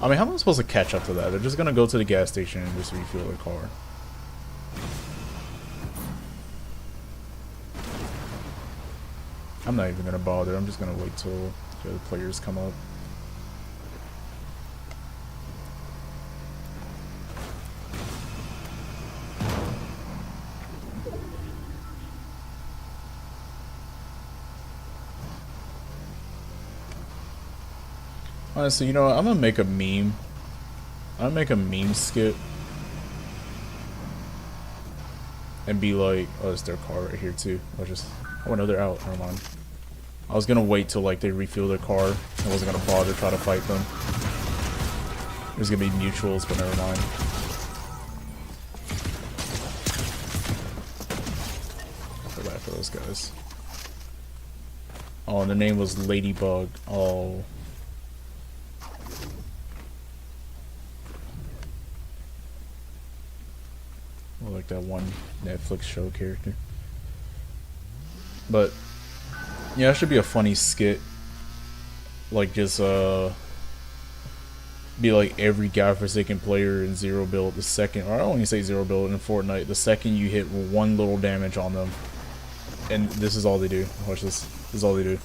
I mean, how am I supposed to catch up to that? They're just gonna go to the gas station and just refuel their car. I'm not even gonna bother, I'm just gonna wait till the other players come up. Honestly, you know what? I'm gonna make a meme. I'm gonna make a meme skit. And be like, oh, there's their car right here too. Oh no, they're out. Never mind. I was gonna wait till like they refuel their car. I wasn't gonna bother try to fight them. There's gonna be mutuals, but never mind. Feel bad for those guys. Oh, and the name was Ladybug. Oh. Like that one Netflix show character. But yeah, it should be a funny skit. Like just be like every godforsaken player in zero build the second, or I don't even say zero build in Fortnite, the second you hit one little damage on them. And this is all they do. Watch this. This is all they do.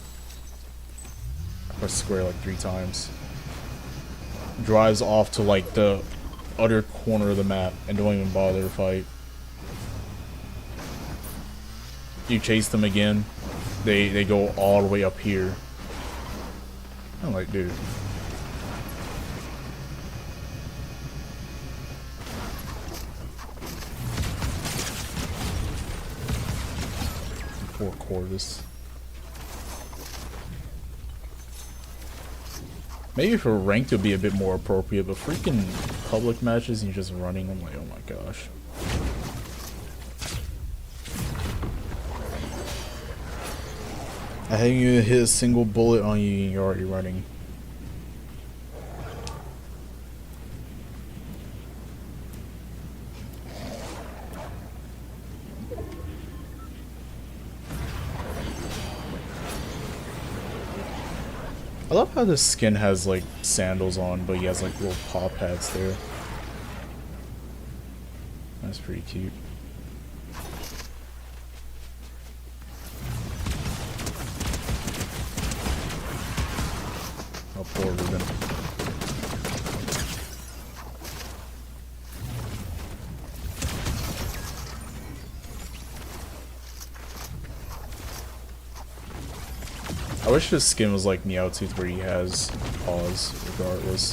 Press square like 3 times. Drives off to like the utter corner of the map and don't even bother to fight. You chase them again, they go all the way up here. I'm like, dude. Poor Corvus. Maybe for ranked it would be a bit more appropriate, but freaking public matches and you're just running, I'm like, oh my gosh. I haven't even hit a single bullet on you and you're already running. I love how this skin has like sandals on, but he has like little paw pads there. That's pretty cute. Oh, poor Ruben. I wish his skin was like Meowtooth where he has paws regardless.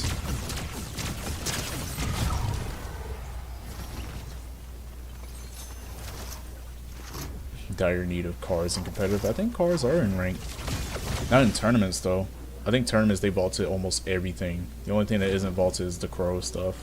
Dire need of cars in competitive. I think cars are in rank. Not in tournaments though. I think tournaments they vaulted almost everything. The only thing that isn't vaulted is the crow stuff.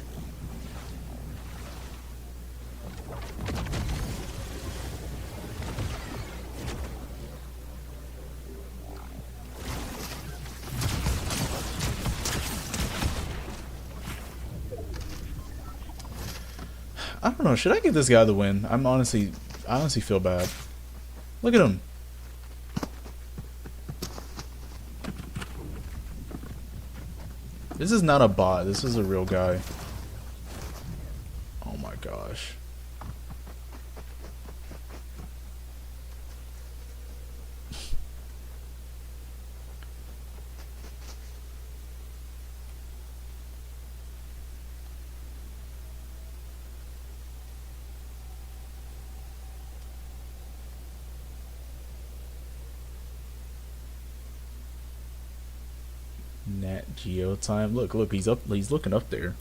I don't know. Should I give this guy the win? I honestly feel bad. Look at him. This is not a bot. This is a real guy. Oh my gosh. Nat Geo time. Look, he's up. He's looking up there.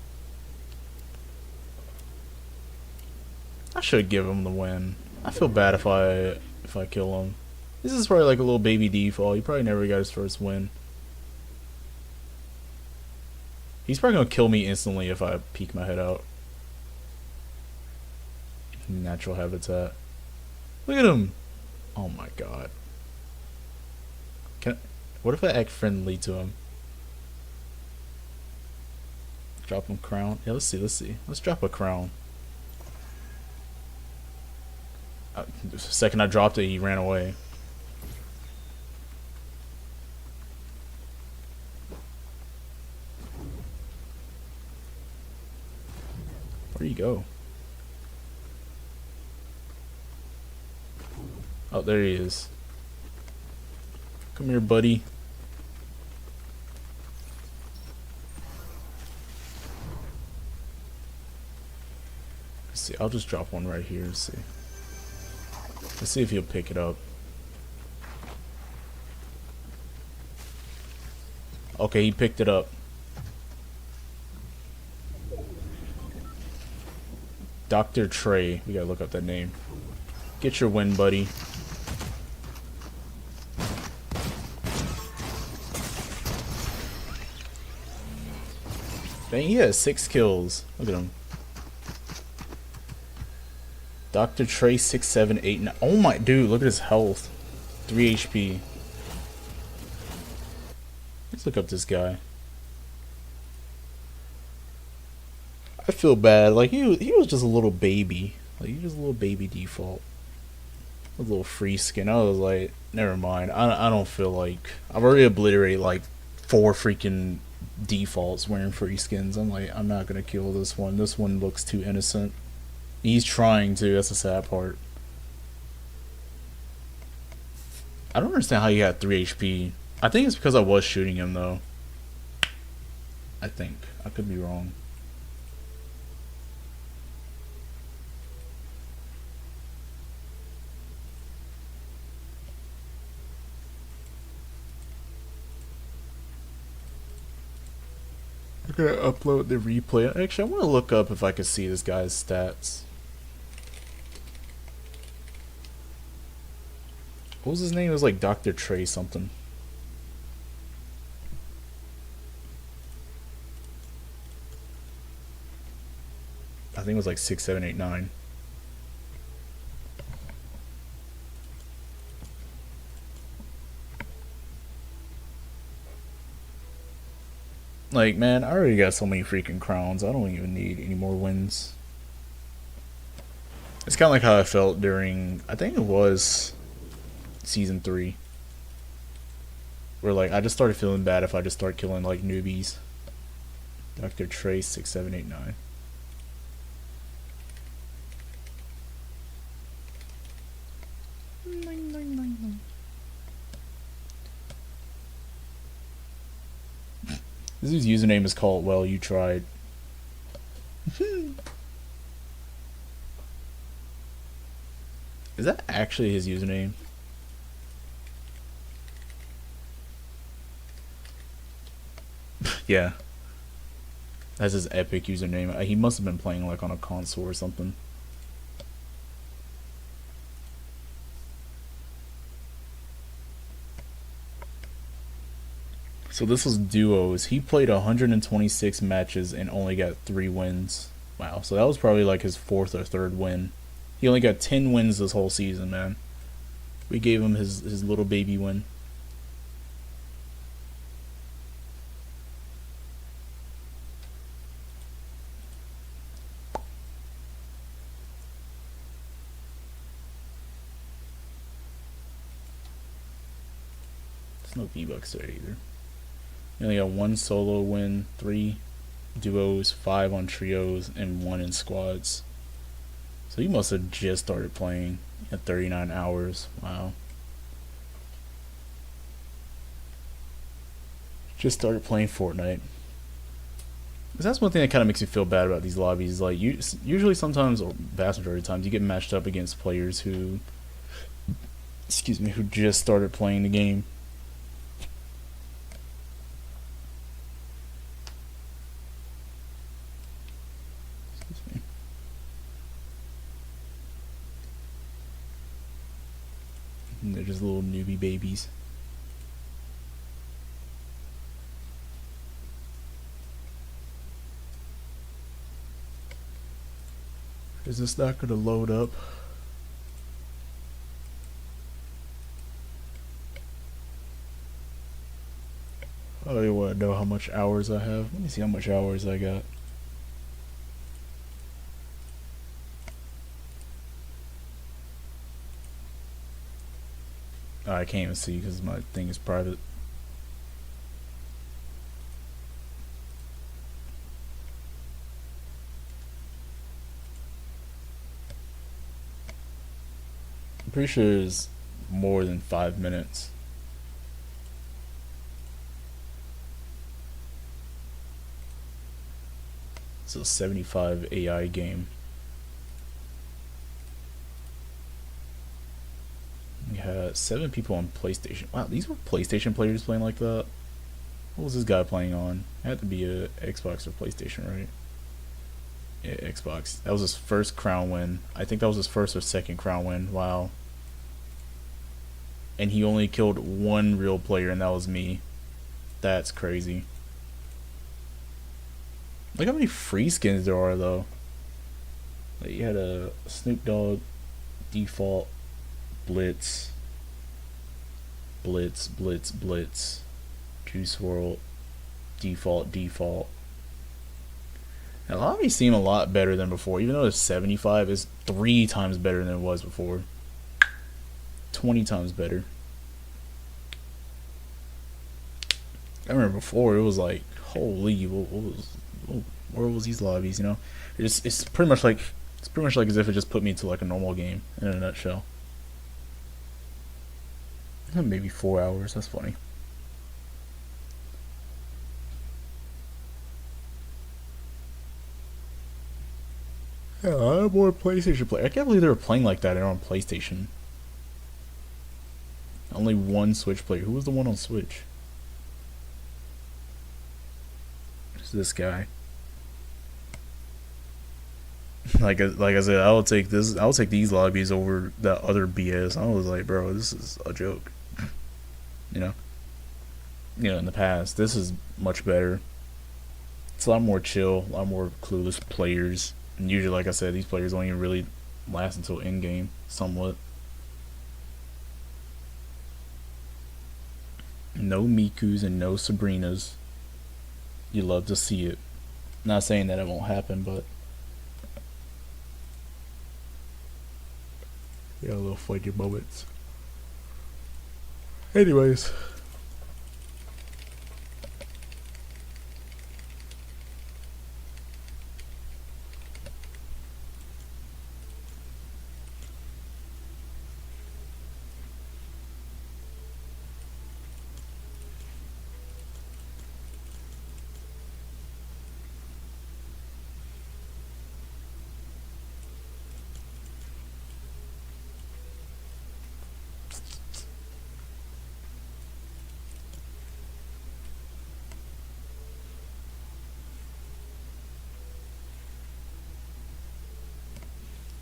I should give him the win. I feel bad if I kill him. This is probably like a little baby default. He probably never got his first win. He's probably gonna kill me instantly if I peek my head out. Natural habitat. Look at him. Oh my god. What if I act friendly to him? Drop him crown. Yeah, let's see. Let's drop a crown. The second I dropped it, he ran away. Where'd he go? Oh, there he is. Come here, buddy. Let's see, I'll just drop one right here. Let's see if he'll pick it up. Okay, he picked it up. Dr. Trey. We gotta look up that name. Get your win, buddy. Dang, he has 6 kills. Look at him. Dr. Trey 6789. Oh my dude, look at his health. 3 HP. Let's look up this guy. I feel bad. Like he was just a little baby. Like he was a little baby default. A little free skin. I was like, never mind. I don't feel like I've already obliterated like 4 freaking defaults wearing free skins. I'm like, I'm not gonna kill this one. This one looks too innocent. He's trying to. That's the sad part. I don't understand how he had 3 HP. I think it's because I was shooting him though. I think. I could be wrong. I'm gonna upload the replay. Actually, I want to look up if I could see this guy's stats. What was his name? It was like Dr. Trey something. I think it was like 6789. Like, man, I already got so many freaking crowns. I don't even need any more wins. It's kind of like how I felt during, I think it was season 3. Where, like, I just started feeling bad if I just start killing, like, newbies. Dr. Trey 6789. This dude's username is called Well You Tried. Is that actually his username? Yeah. That's his epic username. He must have been playing like on a console or something. So this was duos. He played 126 matches and only got 3 wins. Wow. So that was probably like his fourth or third win. He only got 10 wins this whole season, man. We gave him his little baby win. There's no V-Bucks there either. He only got 1 solo win, 3 duos, 5 on trios, and 1 in squads. So he must have just started playing at 39 hours. Wow. Just started playing Fortnite. That's one thing that kind of makes me feel bad about these lobbies. Like, usually sometimes, or vast majority of times, you get matched up against players who, who just started playing the game. And they're just little newbie babies. Is this not going to load up? Oh, you want to know how much hours I have? Let me see how much hours I got. Oh, I can't even see because my thing is private. I'm pretty sure it's more than 5 minutes. It's a 75 AI game. We had 7 people on PlayStation. Wow, these were PlayStation players playing like that. What was this guy playing on? It had to be a Xbox or PlayStation, right? Yeah, Xbox. That was his first crown win. I think that was his first or second crown win. Wow. And he only killed 1 real player, and that was me. That's crazy. Look how many free skins there are, though. Like, you had a Snoop Dogg, Default, Blitz, Blitz, Juice WRLD, Default. And a lot of these seem a lot better than before. Even though it's 75, it's 3 times better than it was before. 20 times better. I remember before it was like, holy, where was these lobbies? You know, it's pretty much like as if it just put me into like a normal game in a nutshell. Maybe 4 hours. That's funny. Yeah, a lot more PlayStation play. I can't believe they were playing like that on PlayStation. Only 1 Switch player. Who was the one on Switch? It's this guy. like I said, I'll take these lobbies over that other BS. I was like, bro, this is a joke. You know, in the past, this is much better. It's a lot more chill, a lot more clueless players. And usually, like I said, these players don't even really last until end game, somewhat. No Mikus and no Sabrinas. You love to see it. Not saying that it won't happen, but yeah, a little funny moments. Anyways.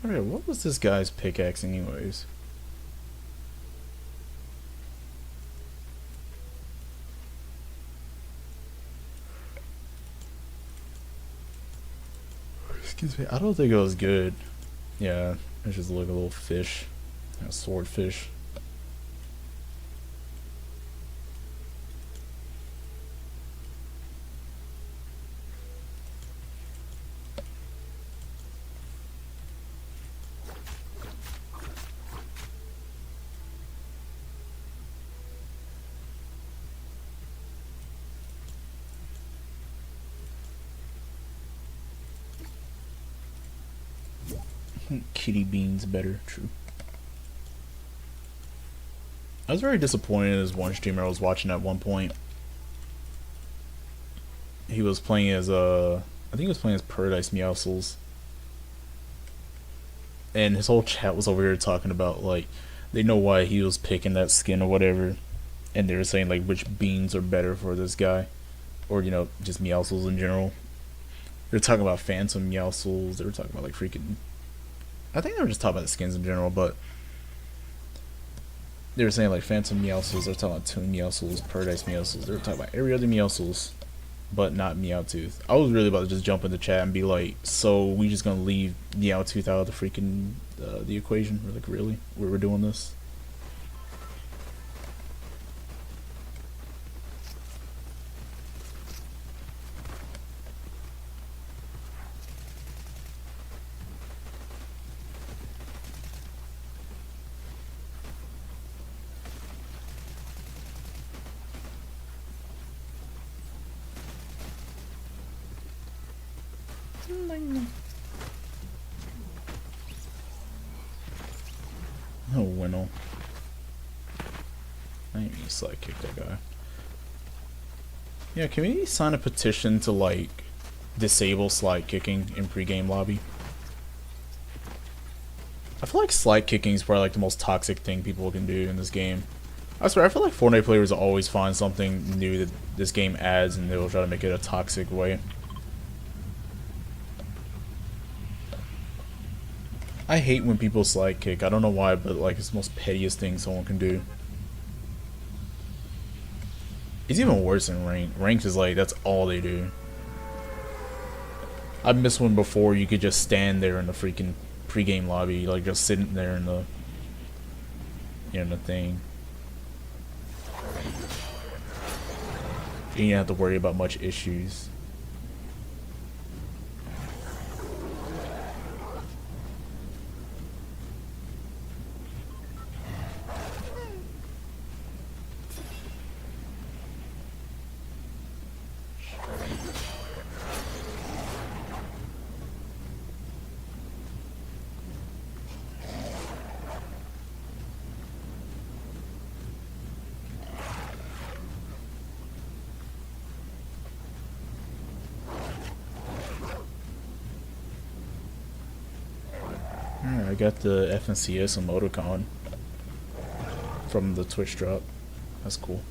Alright, what was this guy's pickaxe anyways? Excuse me. I don't think it was good. Yeah, it's just like a little fish, a swordfish. Kitty beans better, true. I was very disappointed as one streamer I was watching at one point. He was playing as I think he was playing as Paradise Meowscles. And his whole chat was over here talking about like they know why he was picking that skin or whatever. And they were saying like which beans are better for this guy. Or, you know, just Meowscles in general. They were talking about Phantom Meowscles, they were talking about like freaking I think they were just talking about the skins in general, but they were saying like Phantom Meowscles, they were talking about Toon Meowscles, Paradise Meowscles, they were talking about every other Meowscles, but not Meowtooth. I was really about to just jump in the chat and be like, so we just gonna leave Meowtooth out of the freaking the equation? We're like, really? We're doing this? Oh, Winnow. I didn't mean to slide kick that guy. Yeah, can we sign a petition to like disable slide kicking in pregame lobby? I feel like slide kicking is probably like the most toxic thing people can do in this game. I swear, I feel like Fortnite players always find something new that this game adds and they'll try to make it a toxic way. I hate when people slide kick. I don't know why, but like it's the most pettiest thing someone can do. It's even worse in ranked. Ranked is like that's all they do. I missed one before you could just stand there in the freaking pregame lobby, like just sitting there in the thing. You didn't have to worry about much issues. Alright, I got the FNCS emoticon from the Twitch drop. That's cool.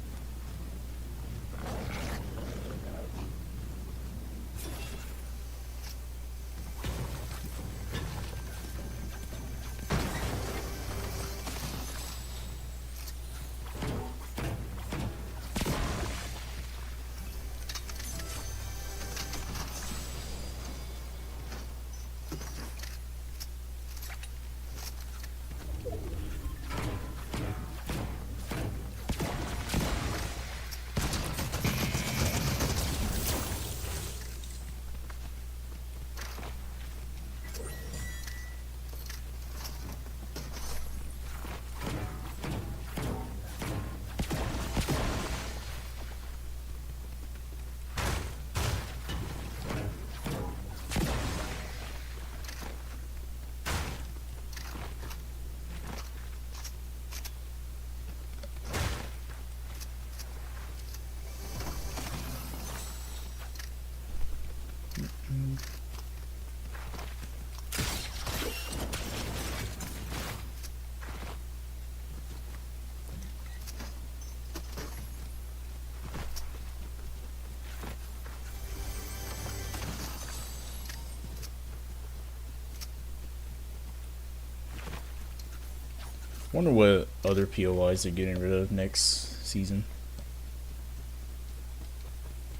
Wonder what other POIs they're getting rid of next season.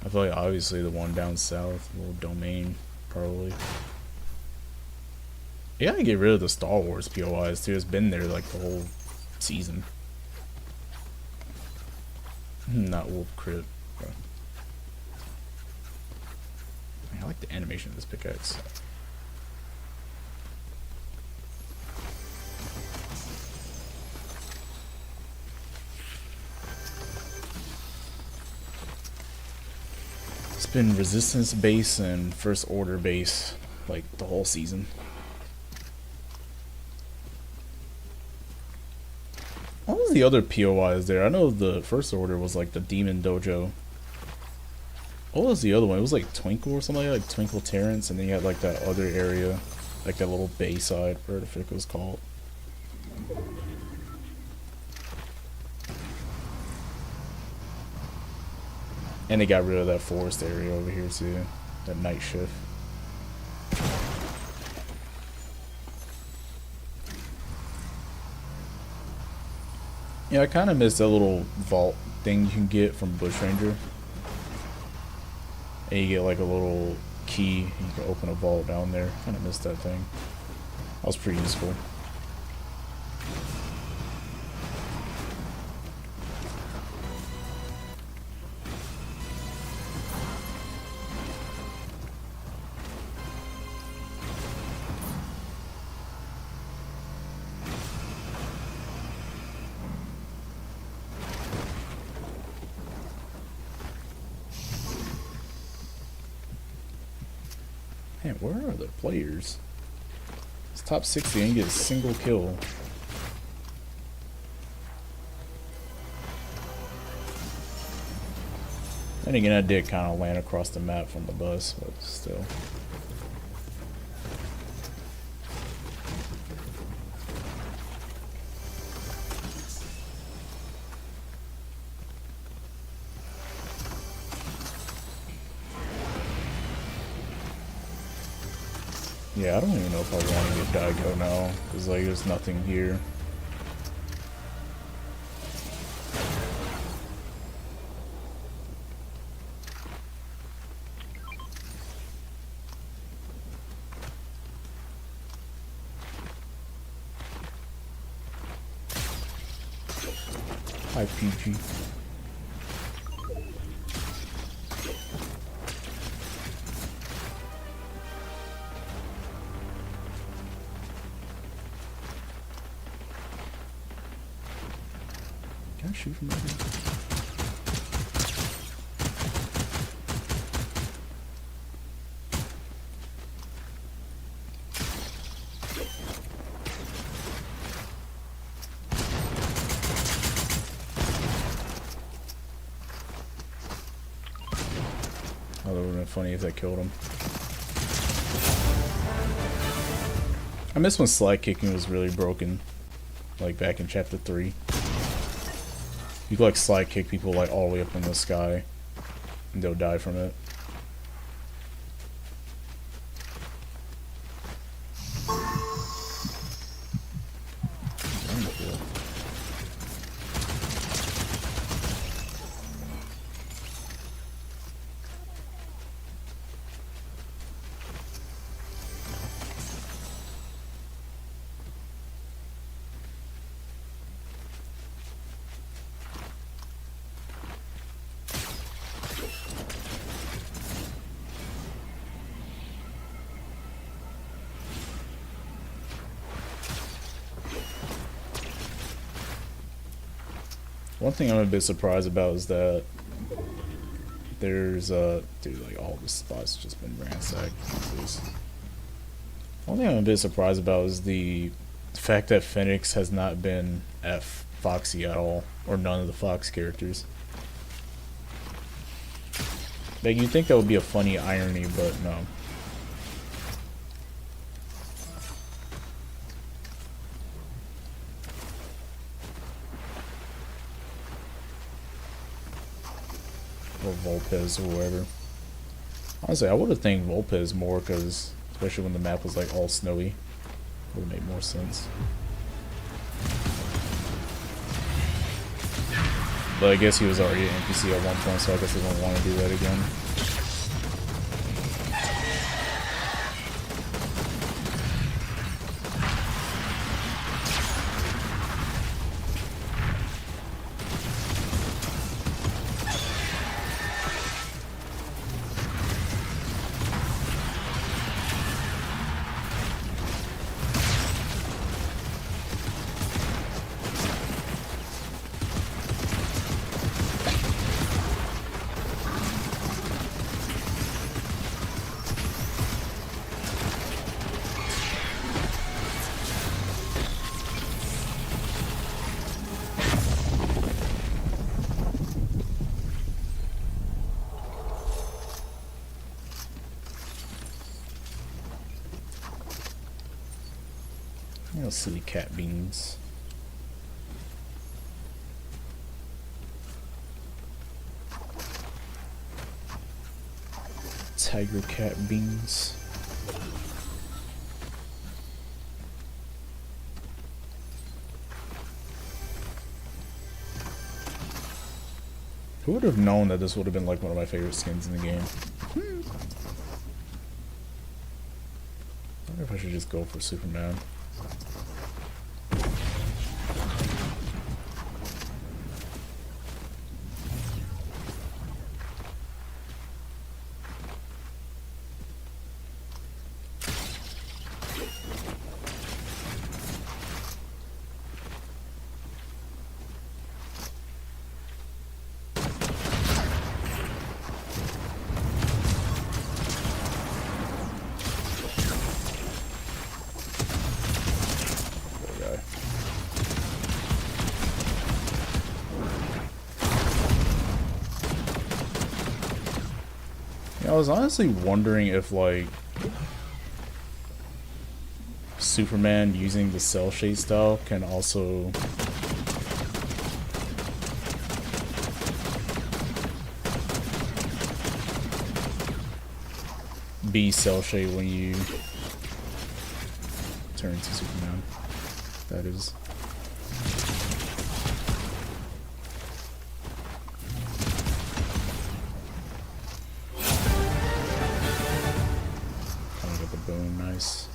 I feel like obviously the one down south, little domain, probably. You gotta get rid of the Star Wars POIs too. It's been there like the whole season. Not wolf crit. Bro. I like the animation of this pickaxe. It's been resistance base and first order base like the whole season. What was the other POIs there? I know the first order was like the Demon Dojo. What was the other one? It was like Twinkle or something like Twinkle Terrence, and then you had like that other area, like that little bayside, whatever the frick it was called. And they got rid of that forest area over here too, that night shift. Yeah, I kind of miss that little vault thing you can get from Bushranger. And you get like a little key, you can open a vault down there. Kind of miss that thing. That was pretty useful. Man, where are the players? It's top 60 and get a single kill. Then again, I did kind of land across the map from the bus, but still. Yeah, I don't even know if I want to get Daigo now, because like there's nothing here. Hi, PG. Can I shoot from right here? Oh, that would have been funny if I killed him. I miss when slide kicking was really broken, like back in chapter 3. You could like slide kick people like all the way up in the sky, and they'll die from it. One thing I'm a bit surprised about is that there's dude, like all the spots just been ransacked. One thing I'm a bit surprised about is the fact that Phoenix has not been at Foxy at all, or none of the Fox characters. Like you'd think that would be a funny irony, but no. Or Volpez or whatever. Honestly, I would have thanked Volpez more, because especially when the map was like all snowy, would have made more sense. But I guess he was already an NPC at one point, so I guess they don't want to do that again. You know, silly cat beans. Tiger cat beans. Who would have known that this would have been like one of my favorite skins in the game? I wonder if I should just go for Superman. I was honestly wondering if, like, Superman using the cell shade style can also be cell shade when you turn into Superman. That is. Boom, nice.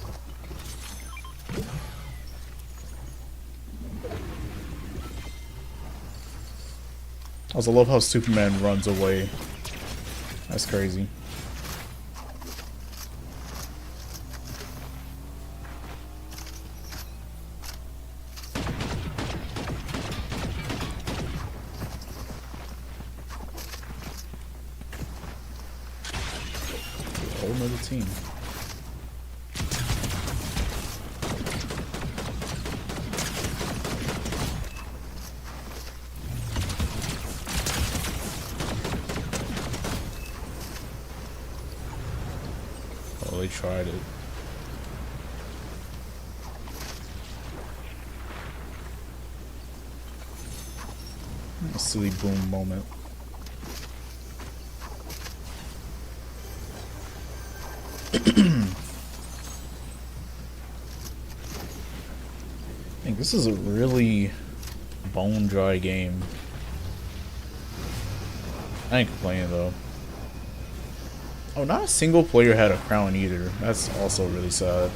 I also love how Superman runs away. That's crazy. A whole nother team. They tried it. A silly boom moment. I think this is a really bone dry game. I ain't complaining though. Oh, not a single player had a crown either. That's also really sad.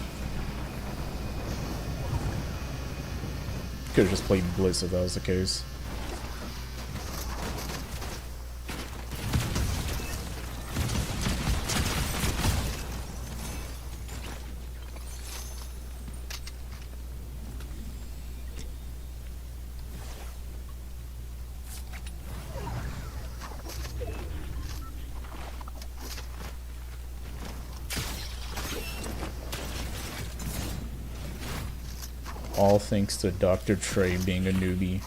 Could have just played Blitz if that was the case. All thanks to Dr. Trey being a newbie.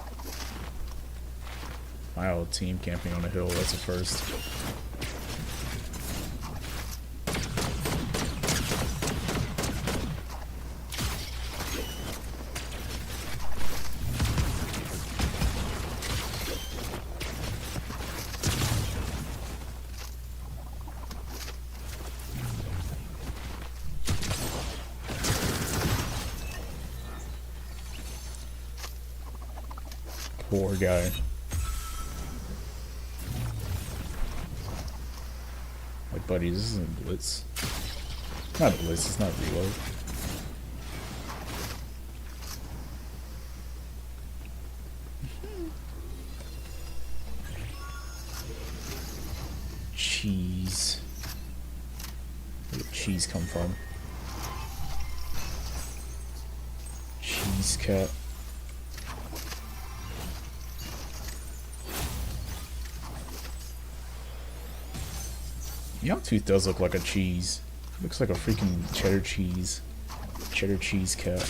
My old team camping on a hill, that's a first. Poor guy. Like, buddy, this isn't Blitz. Not Blitz, it's not reload. Cheese. Where did cheese come from? Cheese cat. Youngtooth does look like a cheese. Looks like a freaking cheddar cheese. Cheddar cheese cat.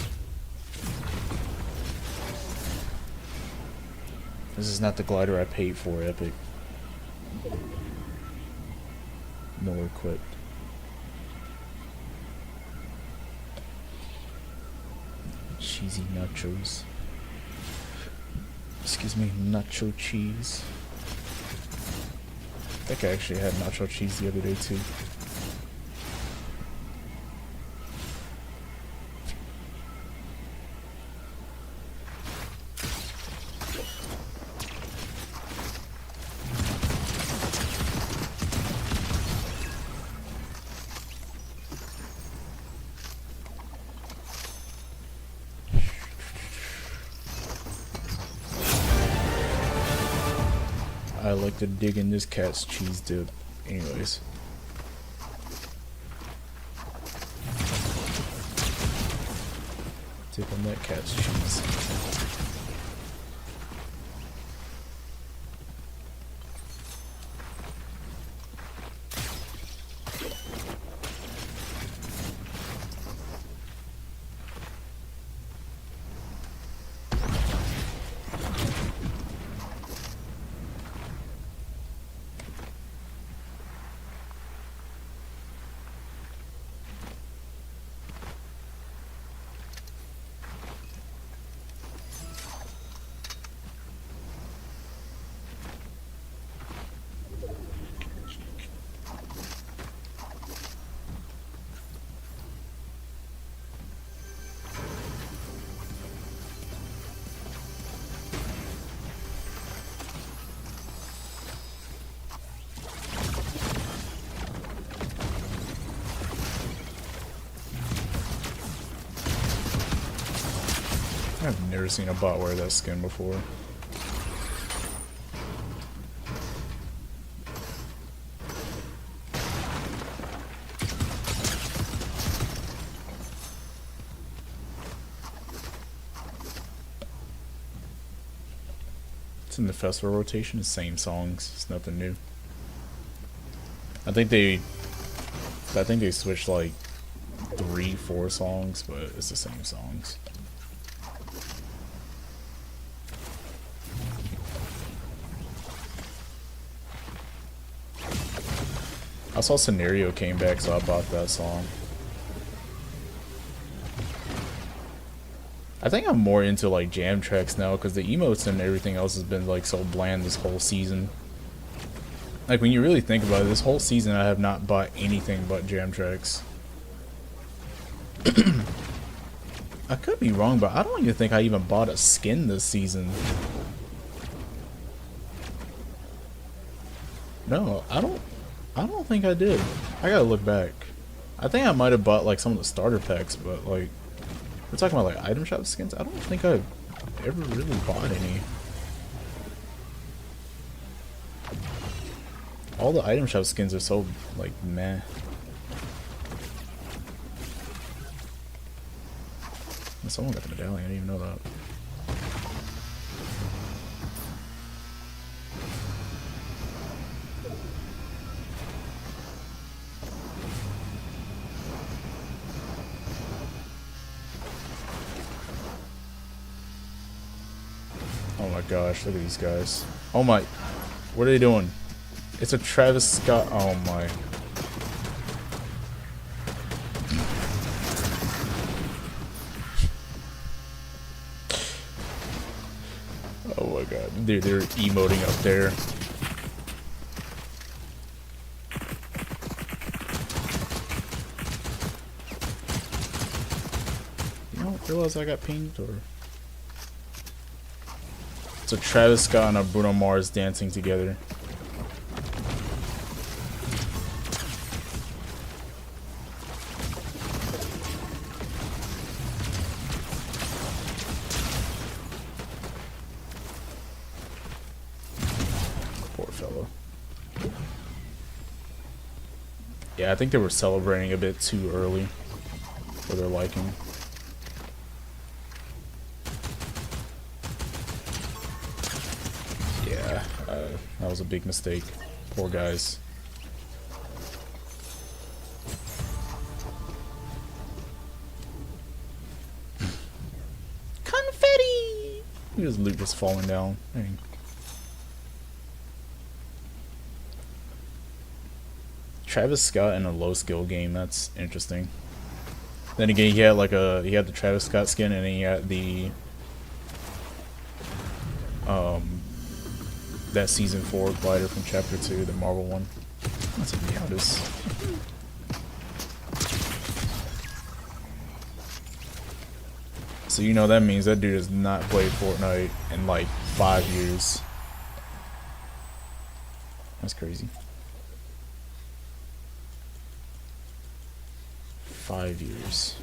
This is not the glider I paid for, Epic. No equipped. cheesy nachos. Excuse me, nacho cheese. I think I actually had nacho cheese the other day too. I like to dig in this cat's cheese dip. Anyways. Dip in that cat's cheese. I've never seen a bot wear that skin before. It's in the festival rotation, the same songs. It's nothing new. I think they switched like 3-4 songs, but it's the same songs. I saw Scenario came back, so I bought that song. I think I'm more into like jam tracks now because the emotes and everything else has been like so bland this whole season. Like when you really think about it, this whole season I have not bought anything but jam tracks. I could be wrong, but I don't even think I even bought a skin this season. No, I don't think I did. I gotta look back. I think I might have bought like some of the starter packs, but like we're talking about like item shop skins. I don't think I've ever really bought any. All the item shop skins are so like meh. Someone got the medallion. I didn't even know that. Oh my gosh, look at these guys. Oh my, what are they doing? It's a Travis Scott. Oh my. Oh my god, they're emoting up there. You don't realize I got pinged, or? So Travis Scott and a Bruno Mars dancing together. Poor fellow. Yeah, I think they were celebrating a bit too early for their liking. That was a big mistake. Poor guys. Confetti! His loot just falling down. Dang. Travis Scott in a low skill game, that's interesting. Then again, he had the Travis Scott skin, and then he had the that season 4 glider from chapter 2, the Marvel one. Let's see how this. So you know that means that dude has not played Fortnite in like 5 years. That's crazy. 5 years.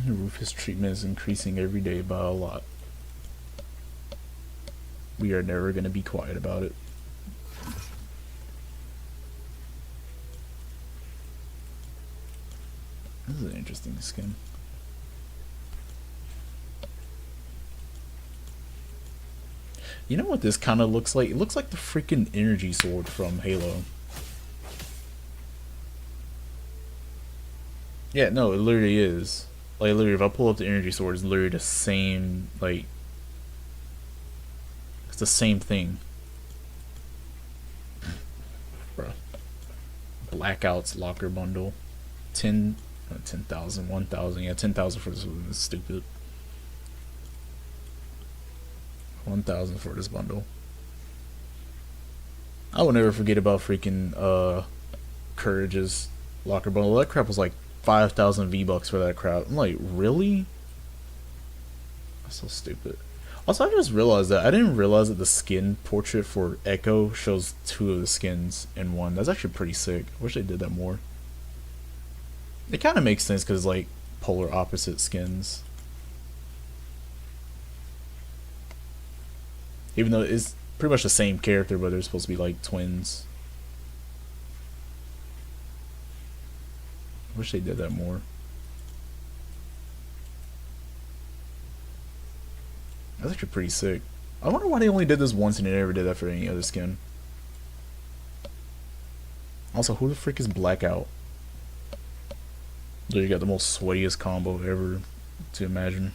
Rufus treatment is increasing every day by a lot. We are never going to be quiet about it. This is an interesting skin. You know what this kind of looks like? It looks like the freaking energy sword from Halo. Yeah, no, it literally is. Like, literally, if I pull up the energy sword, it's literally the same, like... It's the same thing. Bruh. Blackouts locker bundle. 10,000, 1,000. Yeah, 10,000 for this one is stupid. 1,000 for this bundle. I will never forget about freaking Courage's locker bundle. That crap was like 5,000 V-Bucks for that crap. I'm like, really? That's so stupid. Also, I just realized that I didn't realize that the skin portrait for Echo shows 2 of the skins in one. That's actually pretty sick. I wish they did that more. It kind of makes sense because like polar opposite skins. Even though it's pretty much the same character, but they're supposed to be like twins. I wish they did that more. That's actually pretty sick. I wonder why they only did this once and they never did that for any other skin. Also, who the frick is Blackout? You got the most sweatiest combo ever to imagine.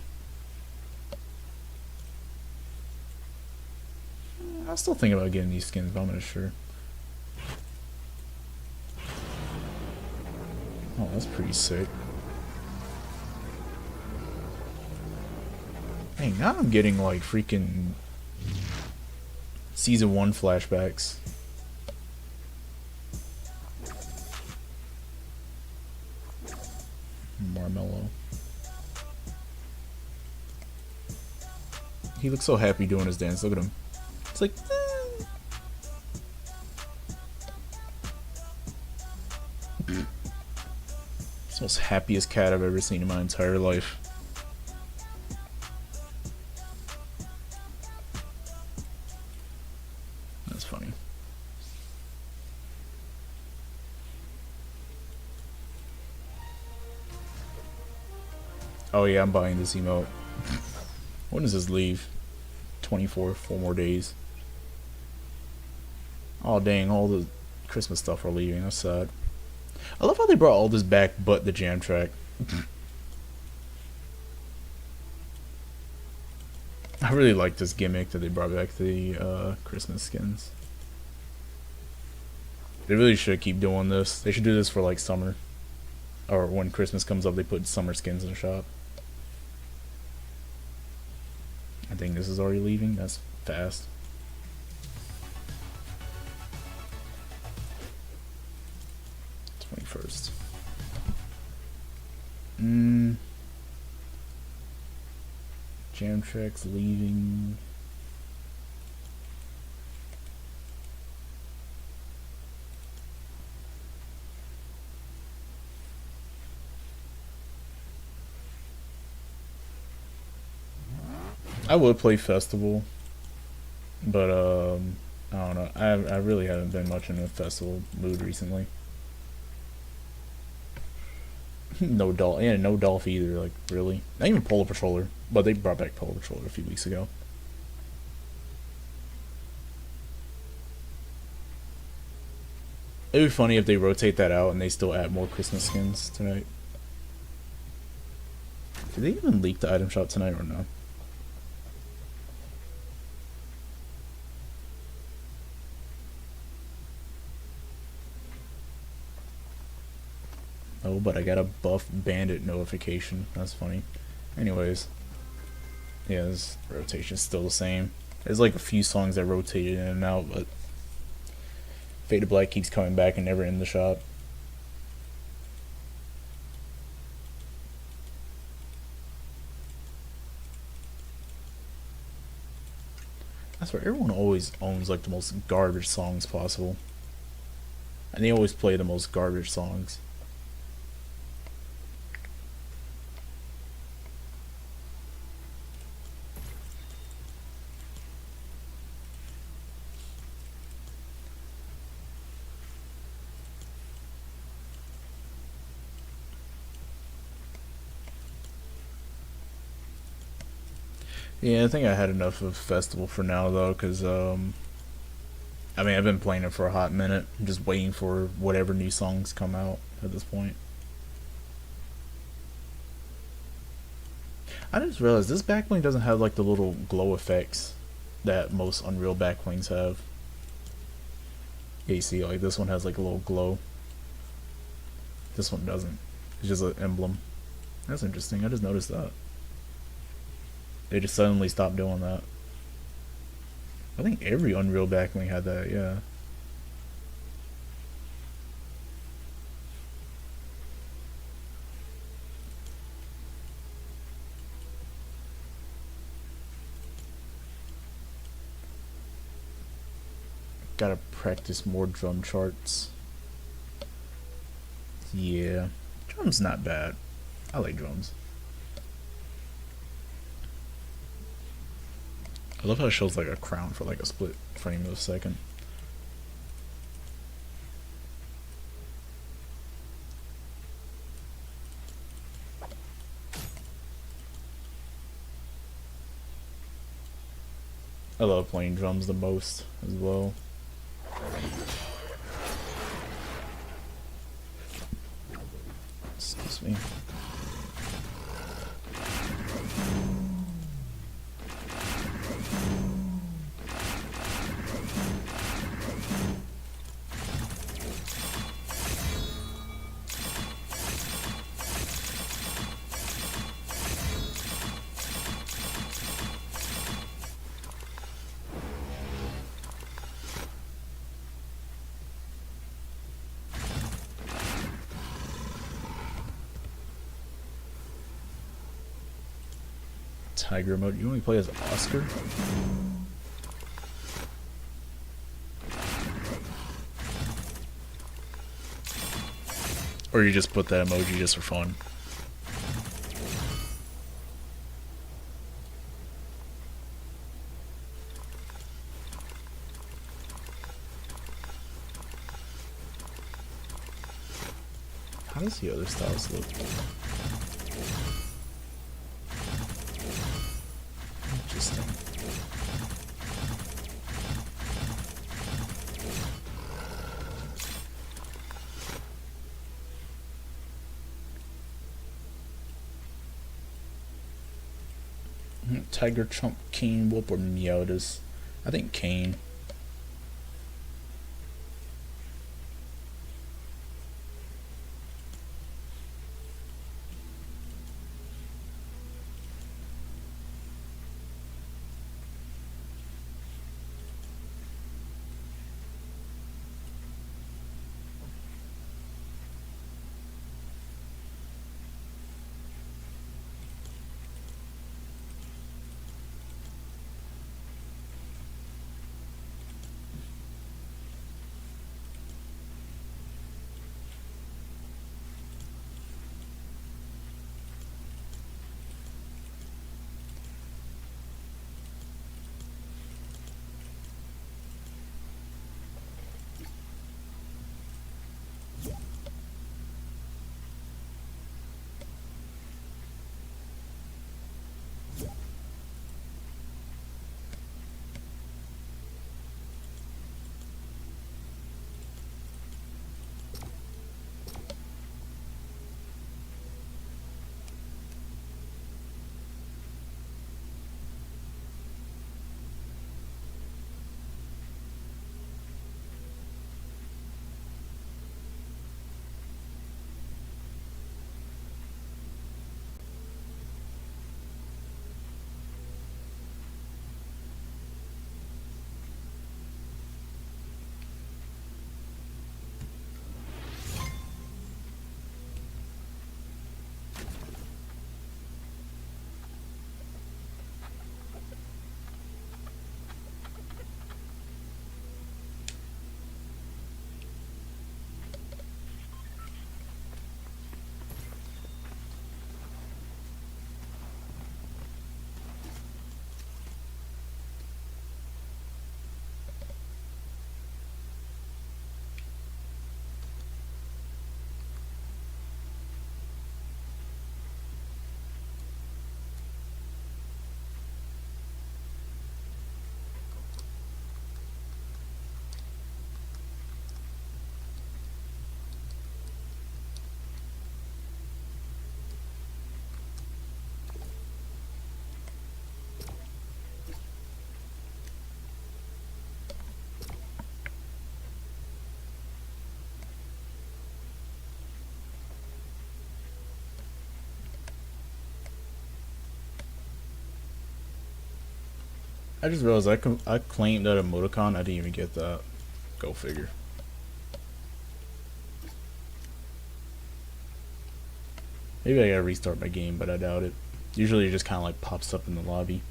I'm still thinking about getting these skins, but I'm not sure. Oh, that's pretty sick. Hey, now I'm getting like freaking season 1 flashbacks. Marmello. He looks so happy doing his dance. Look at him. It's like, it's the most happiest cat I've ever seen in my entire life. That's funny. Oh yeah, I'm buying this emote. When does this leave? 24, 4 more days. Oh dang, all the Christmas stuff are leaving. That's sad. I love how they brought all this back but the jam track. I really like this gimmick that they brought back to the Christmas skins. They really should keep doing this. They should do this for like summer. Or when Christmas comes up, they put summer skins in the shop. I think this is already leaving. That's fast. First. Jam track's leaving. I would play Festival, but I don't know. I really haven't been much in a festival mood recently. No Dolph, yeah, no Dolph either. Like, really? Not even Polar Patroller, but they brought back Polar Patroller a few weeks ago. It'd be funny if they rotate that out and they still add more Christmas skins tonight. Did they even leak the item shop tonight or no? Oh, but I got a buff bandit notification. That's funny. Anyways, yeah, this rotation's still the same. There's like a few songs that rotated in and out, but Fade to Black keeps coming back and never in the shop. That's where everyone always owns like the most garbage songs possible. And they always play the most garbage songs. Yeah, I think I had enough of Festival for now though, because I mean I've been playing it for a hot minute. I'm just waiting for whatever new songs come out at this point. I just realized this backbling doesn't have like the little glow effects that most Unreal backblings have. Yeah, you see, like this one has like a little glow. This one doesn't. It's just an emblem. That's interesting. I just noticed that. They just suddenly stopped doing that. I think every Unreal backbling had that, yeah. Gotta practice more drum charts. Yeah. Drums not bad. I like drums. I love how it shows like a crown for like a split frame of a second. I love playing drums the most as well. Excuse me. Tiger mode. You only play as Oscar? Or you just put that emoji just for fun? How does the other styles look? Interesting. Tiger, Chump, Kane, Whoop, or Meowdas? I think Kane. I just realized I claimed that emoticon. I didn't even get that. Go figure. Maybe I gotta restart my game, but I doubt it. Usually it just kind of like pops up in the lobby.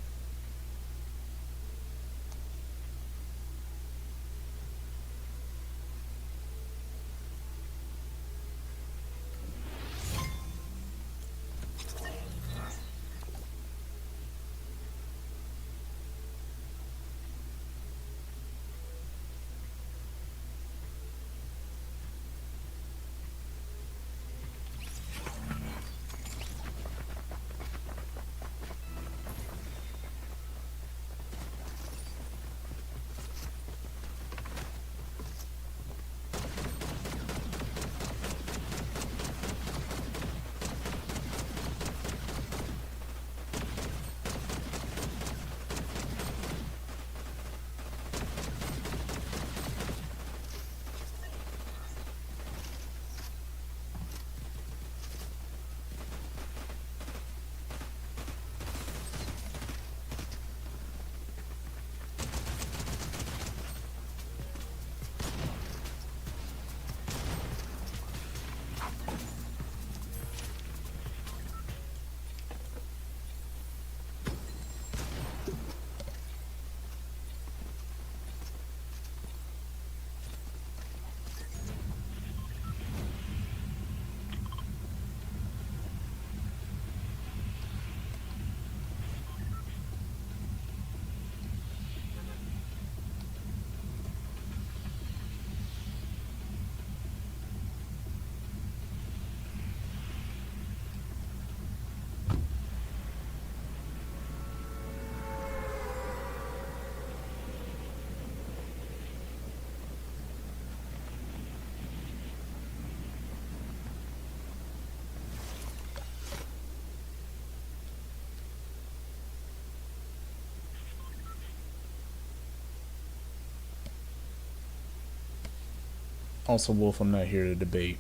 Also, Wolf, I'm not here to debate.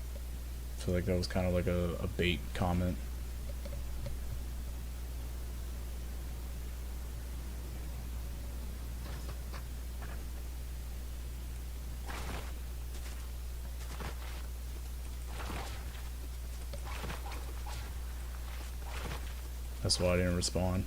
I feel like that was kind of like a bait comment. That's why I didn't respond.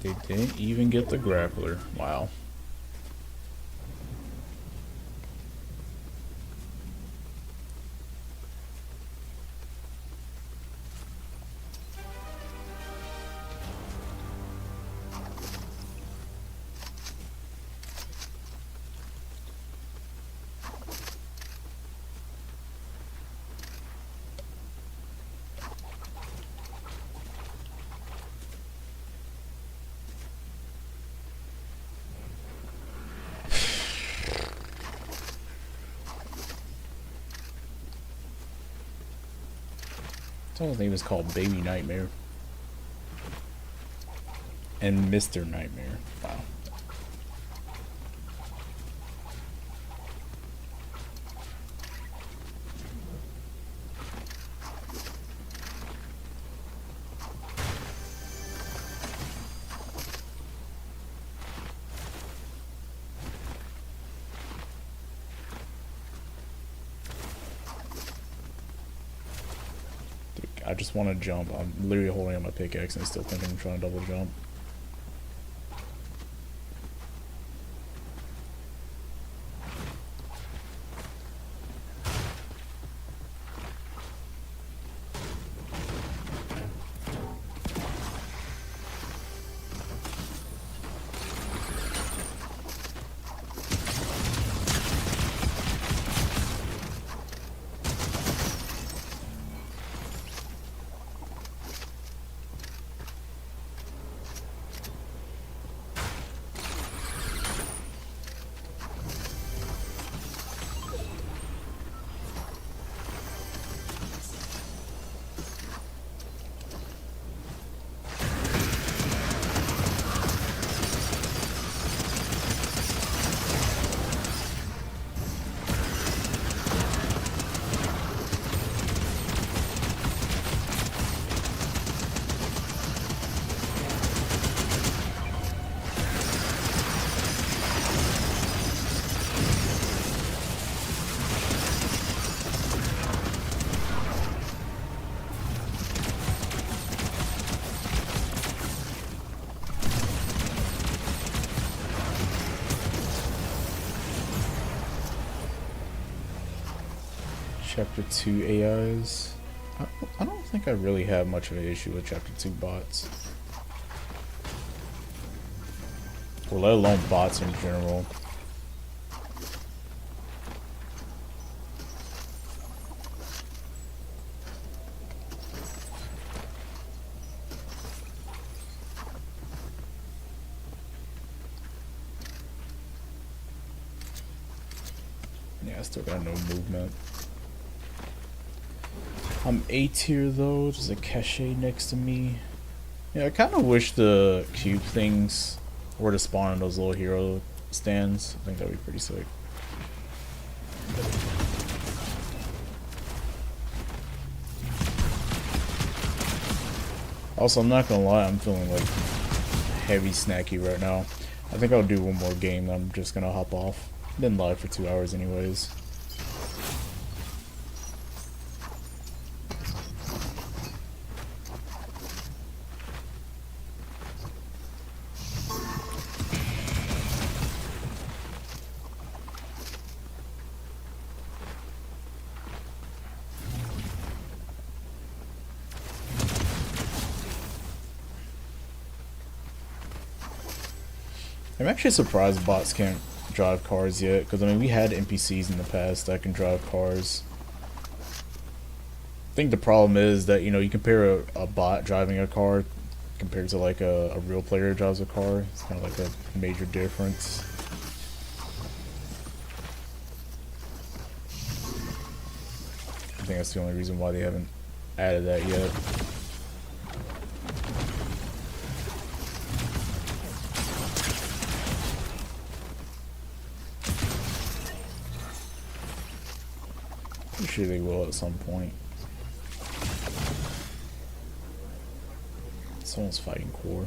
They didn't even get the grappler. Wow. His name is called Baby Nightmare. And Mr. Nightmare. Wow. I just want to jump. I'm literally holding up my pickaxe and I still think I'm trying to double jump. Chapter 2 AIs. I don't think I really have much of an issue with Chapter 2 bots. Or let alone bots in general. Yeah, I still got no movement. I'm A tier though, there's a cache next to me. Yeah, I kind of wish the cube things were to spawn in those little hero stands. I think that'd be pretty sick. Also, I'm not gonna lie, I'm feeling like heavy snacky right now. I think I'll do one more game, I'm just gonna hop off. Been live for 2 hours anyways. I'm actually surprised bots can't drive cars yet, because I mean we had NPCs in the past that can drive cars. I think the problem is that, you know, you compare a bot driving a car compared to like a real player who drives a car. It's kind of like a major difference. I think that's the only reason why they haven't added that yet. I'm sure they will at some point. Someone's fighting core.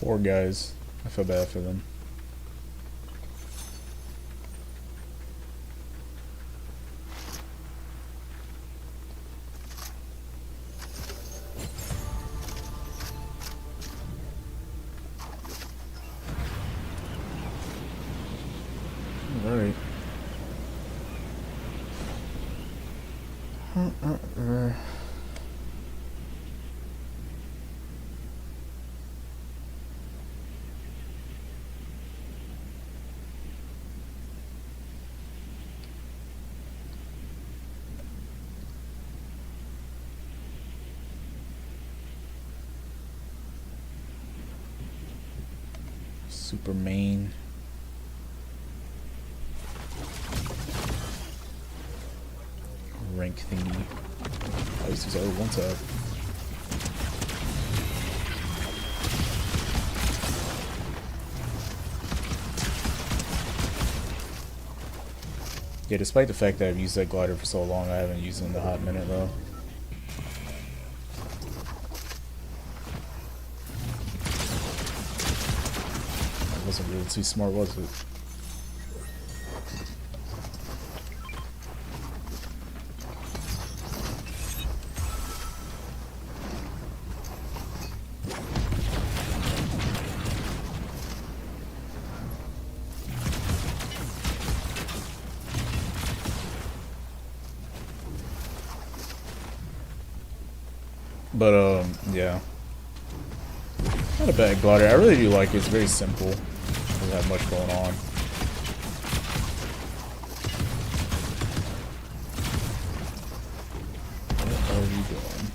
Poor guys. I feel bad for them. Alright. Super main. Rank thingy. I used to use one tab. Yeah, despite the fact that I've used that glider for so long, I haven't used it in a hot minute though. That wasn't really too smart, was it? But yeah. Not a bad glider. I really do like it. It's very simple. Doesn't have much going on. What are you doing?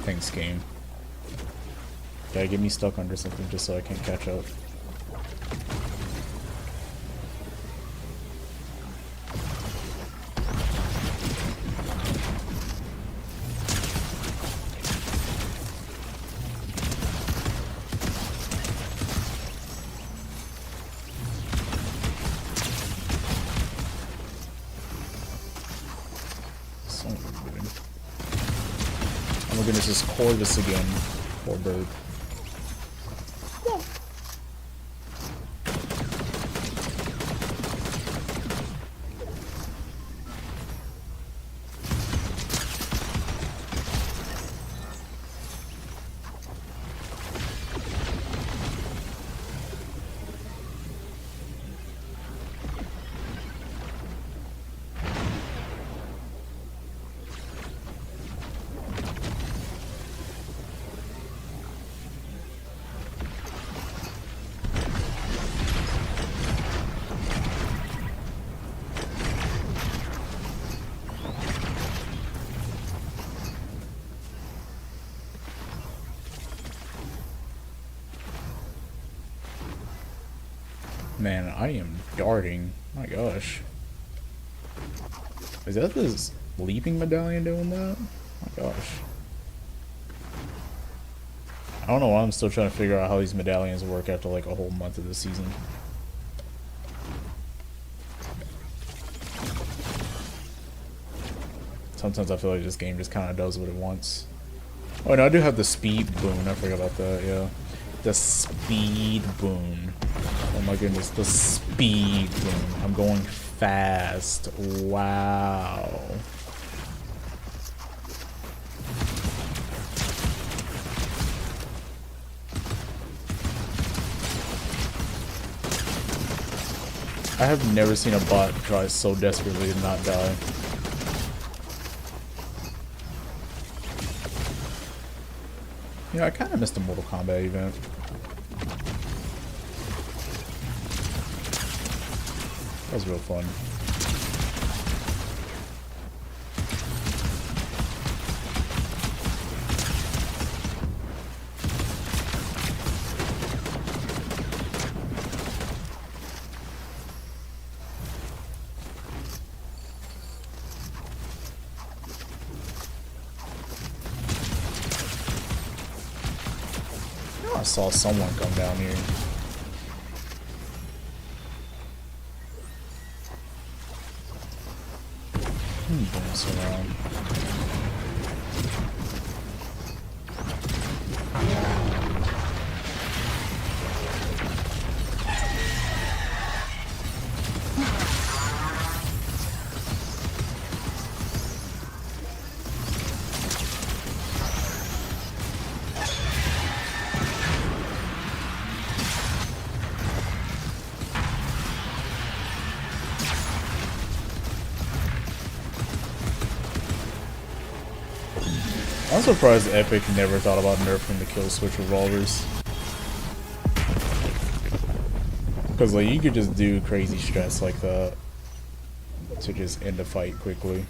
Thanks, game. Gotta get me stuck under something just so I can catch up. Oh my goodness, just core this again. Poor bird. Man, I am darting. My gosh. Is that this leaping medallion doing that? My gosh. I don't know why I'm still trying to figure out how these medallions work after like a whole month of the season. Sometimes I feel like this game just kind of does what it wants. Oh, and I do have the speed boon. I forgot about that, yeah. The speed boon. Oh my goodness, the speed boon. I'm going fast. Wow. I have never seen a bot try so desperately to not die. You know, I kind of missed the Mortal Kombat event. That was real fun. I saw someone come down here. Bounce around. I'm surprised Epic never thought about nerfing the kill switch revolvers. Because like you could just do crazy strats like that to just end the fight quickly.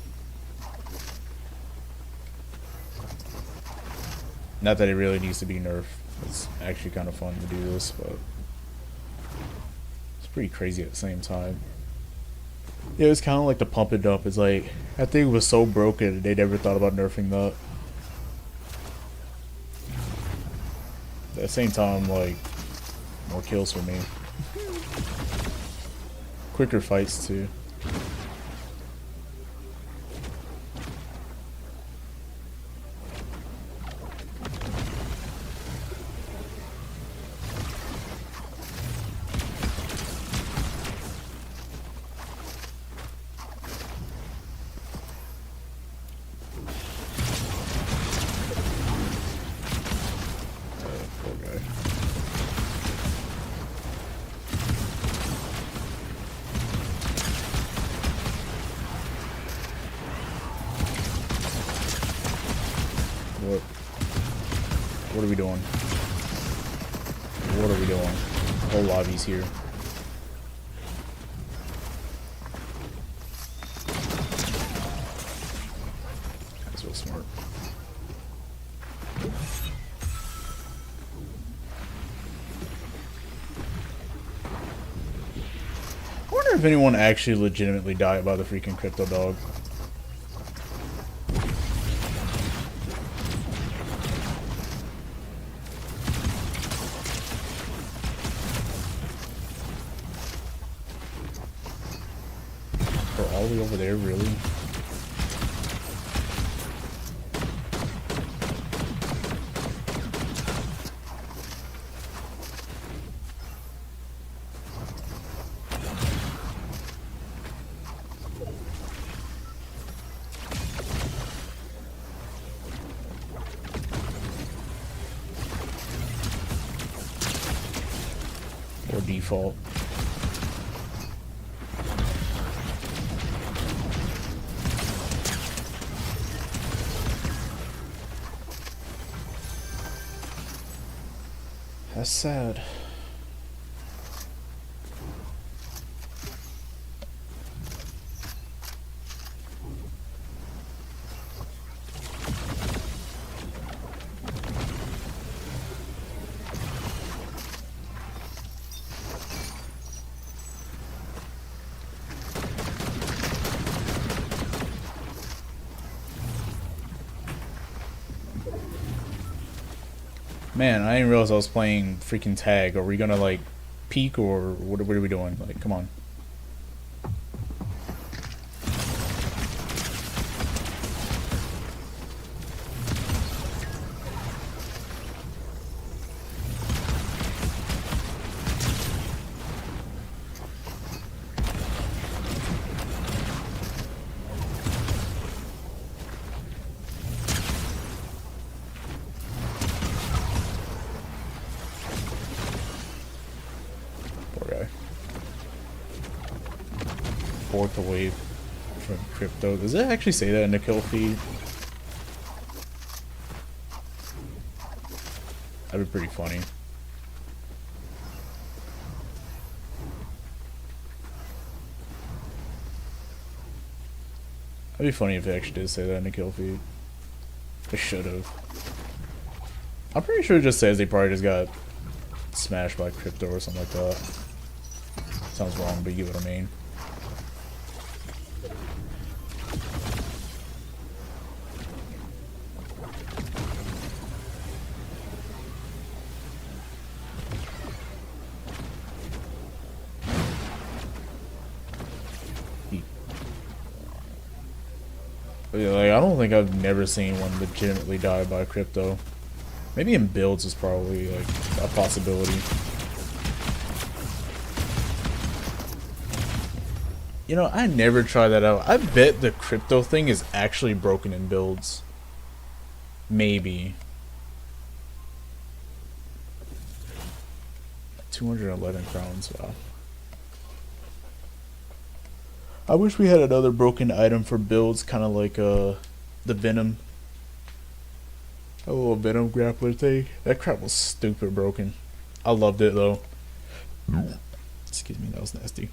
Not that it really needs to be nerfed. It's actually kind of fun to do this, but it's pretty crazy at the same time. Yeah, it's kind of like the pump and dump. It's like, that thing was so broken they never thought about nerfing that. At the same time, like, more kills for me. Quicker fights too. What are we doing? What are we doing? Whole lobby's here. That's real smart. I wonder if anyone actually legitimately died by the freaking crypto dog. All the way over there, really? Or default. That's sad. Man, I didn't realize I was playing freaking tag. Are we gonna like peek or what are we doing? Like, come on. Fourth away from crypto. Does it actually say that in the kill feed? That'd be pretty funny. That'd be funny if it actually did say that in the kill feed. It should have. I'm pretty sure it just says they probably just got smashed by crypto or something like that. Sounds wrong, but you get what I mean. Yeah, like, I don't think I've never seen one legitimately die by crypto. Maybe in builds is probably like a possibility. You know, I never tried that out. I bet the crypto thing is actually broken in builds. Maybe. 211 crowns, wow. I wish we had another broken item for builds, kind of like the Venom. A little Venom grappler thing. That crap was stupid broken. I loved it though. Excuse me, that was nasty.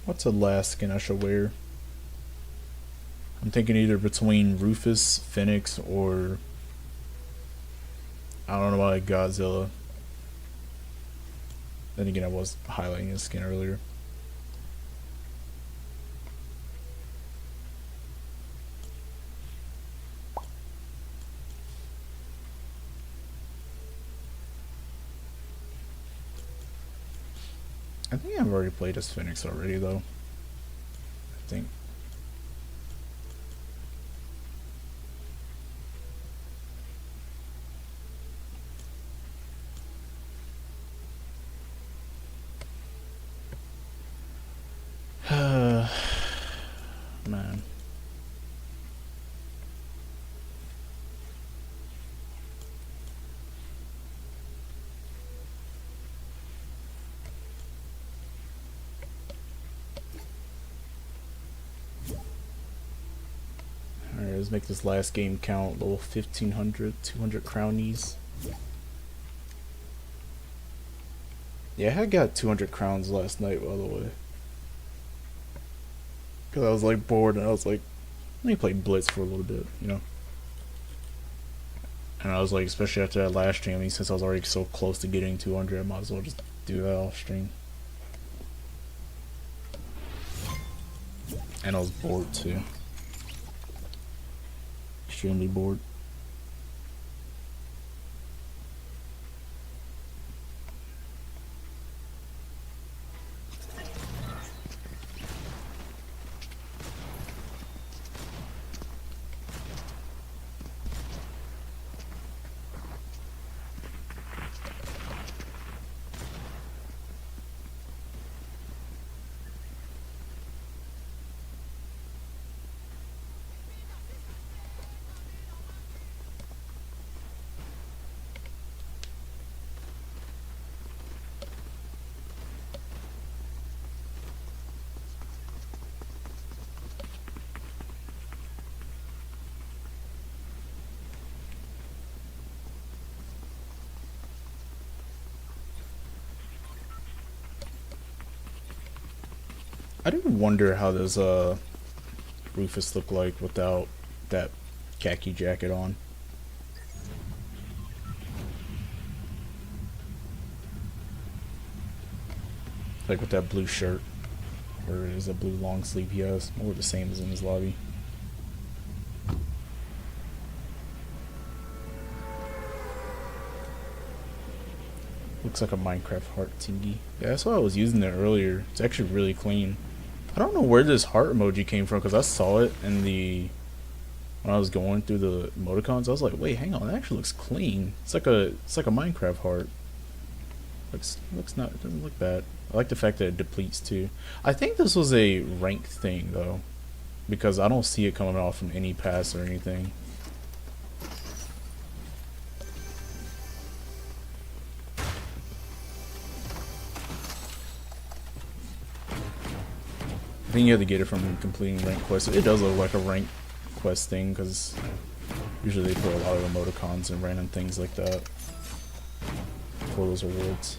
What's the last skin I should wear? I'm thinking either between Rufus, Phoenix, or I don't know why Godzilla. Then again, I was highlighting his skin earlier. I think I've already played as Phoenix already, though. I think. Man. Alright, let's make this last game count. Level 1500, 200 crownies. Yeah, I got 200 crowns last night, by the way. Because I was like bored and I was like, let me play Blitz for a little bit, you know? And I was like, especially after that last stream, I mean, since I was already so close to getting 200, I might as well just do that off stream. And I was bored too. Extremely bored. I do wonder how does Rufus look like without that khaki jacket on. Like with that blue shirt. Or is a blue long sleeve he has. Or the same as in his lobby. Looks like a Minecraft heart thingy. Yeah, that's why I was using it earlier. It's actually really clean. I don't know where this heart emoji came from because I saw it in the when I was going through the emoticons. I was like, wait, hang on, that actually looks clean. It's like a Minecraft heart. Looks not, it doesn't look bad. I like the fact that it depletes too. I think this was a ranked thing though, because I don't see it coming off from any pass or anything. I think you have to get it from completing rank quests. It does look like a rank quest thing because usually they put a lot of emoticons and random things like that for those rewards.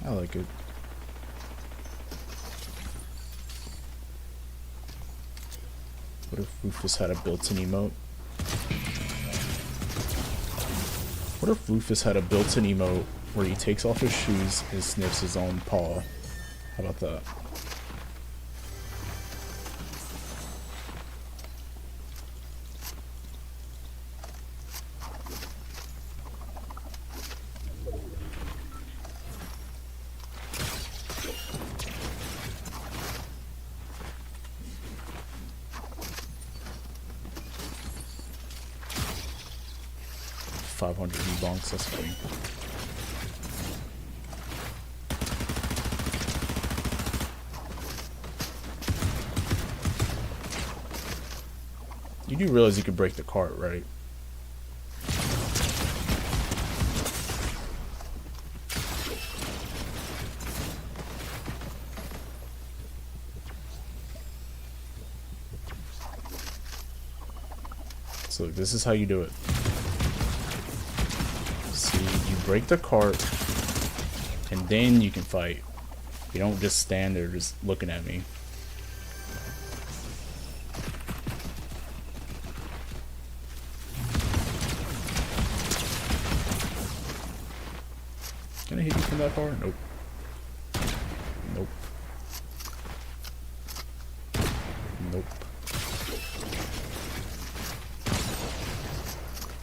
I like it. What if Rufus had a built-in emote? What if Rufus had a built-in emote where he takes off his shoes and sniffs his own paw? How about that? 500 debunks, that's funny. You do realize you could break the cart, right? So this is how you do it. See, you break the cart, and then you can fight. You don't just stand there just looking at me. Can I hit you from that far? Nope. Nope. Nope.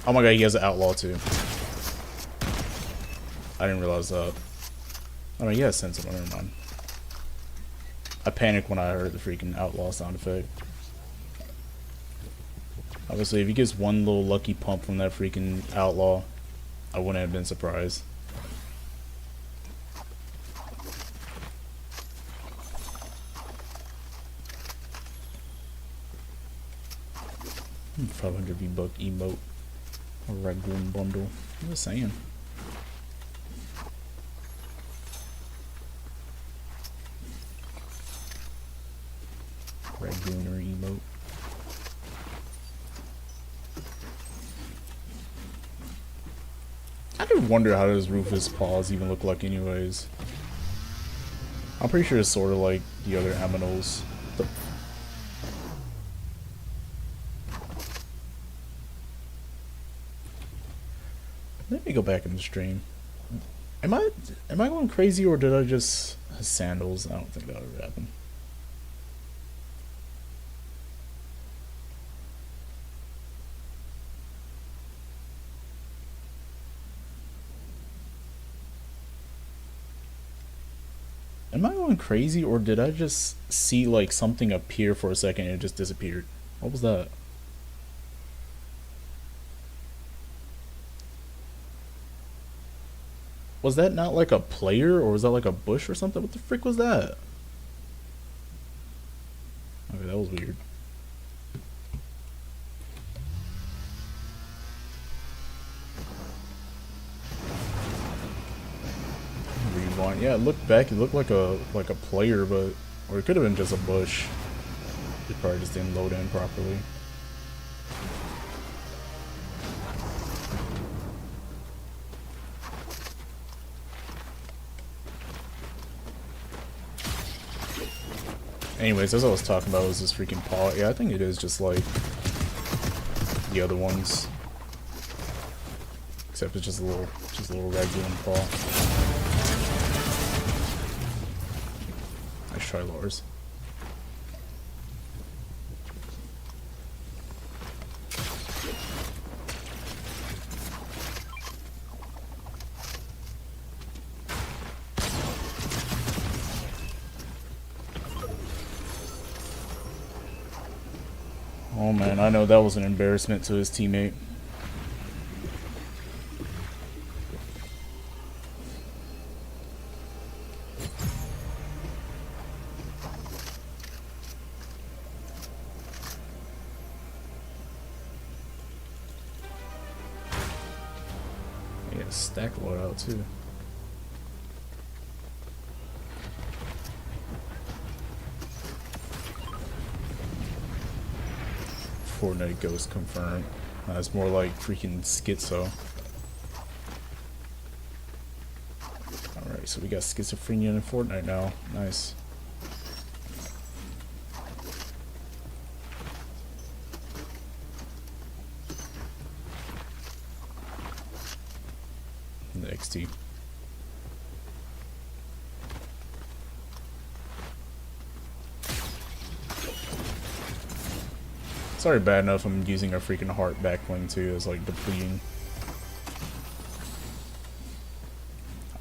Oh my god, he has an outlaw too. I didn't realize that. Oh no, he has sensible, never mind. I panicked when I heard the freaking outlaw sound effect. Obviously, if he gets one little lucky pump from that freaking outlaw, I wouldn't have been surprised. 500 V-Buck emote. Or Ragoon bundle. I'm just saying. Ragooner emote. I do wonder how does Rufus' paws even look like anyways. I'm pretty sure it's sort of like the other aminals. Let me go back in the stream. Am I going crazy, or did I just have sandals? I don't think that would happen. Am I going crazy, or did I just see like something appear for a second and it just disappeared? What was that? Was that not like a player, or was that like a bush or something? What the frick was that? Okay, that was weird. Rewind. Yeah, look back. It looked like a player, but or it could have been just a bush. It probably just didn't load in properly. Anyways, as I was talking about, was this freaking paw. Yeah, I think it is just like the other ones, except it's just a little regular paw. Nice try, Lars. Oh man, I know that was an embarrassment to his teammate. Yeah, stack loadout too. Fortnite ghost confirmed. It's more like freaking schizo. Alright, so we got schizophrenia in Fortnite now. Nice. And the XT. It's already bad enough I'm using a freaking heart backbling too. It's like depleting.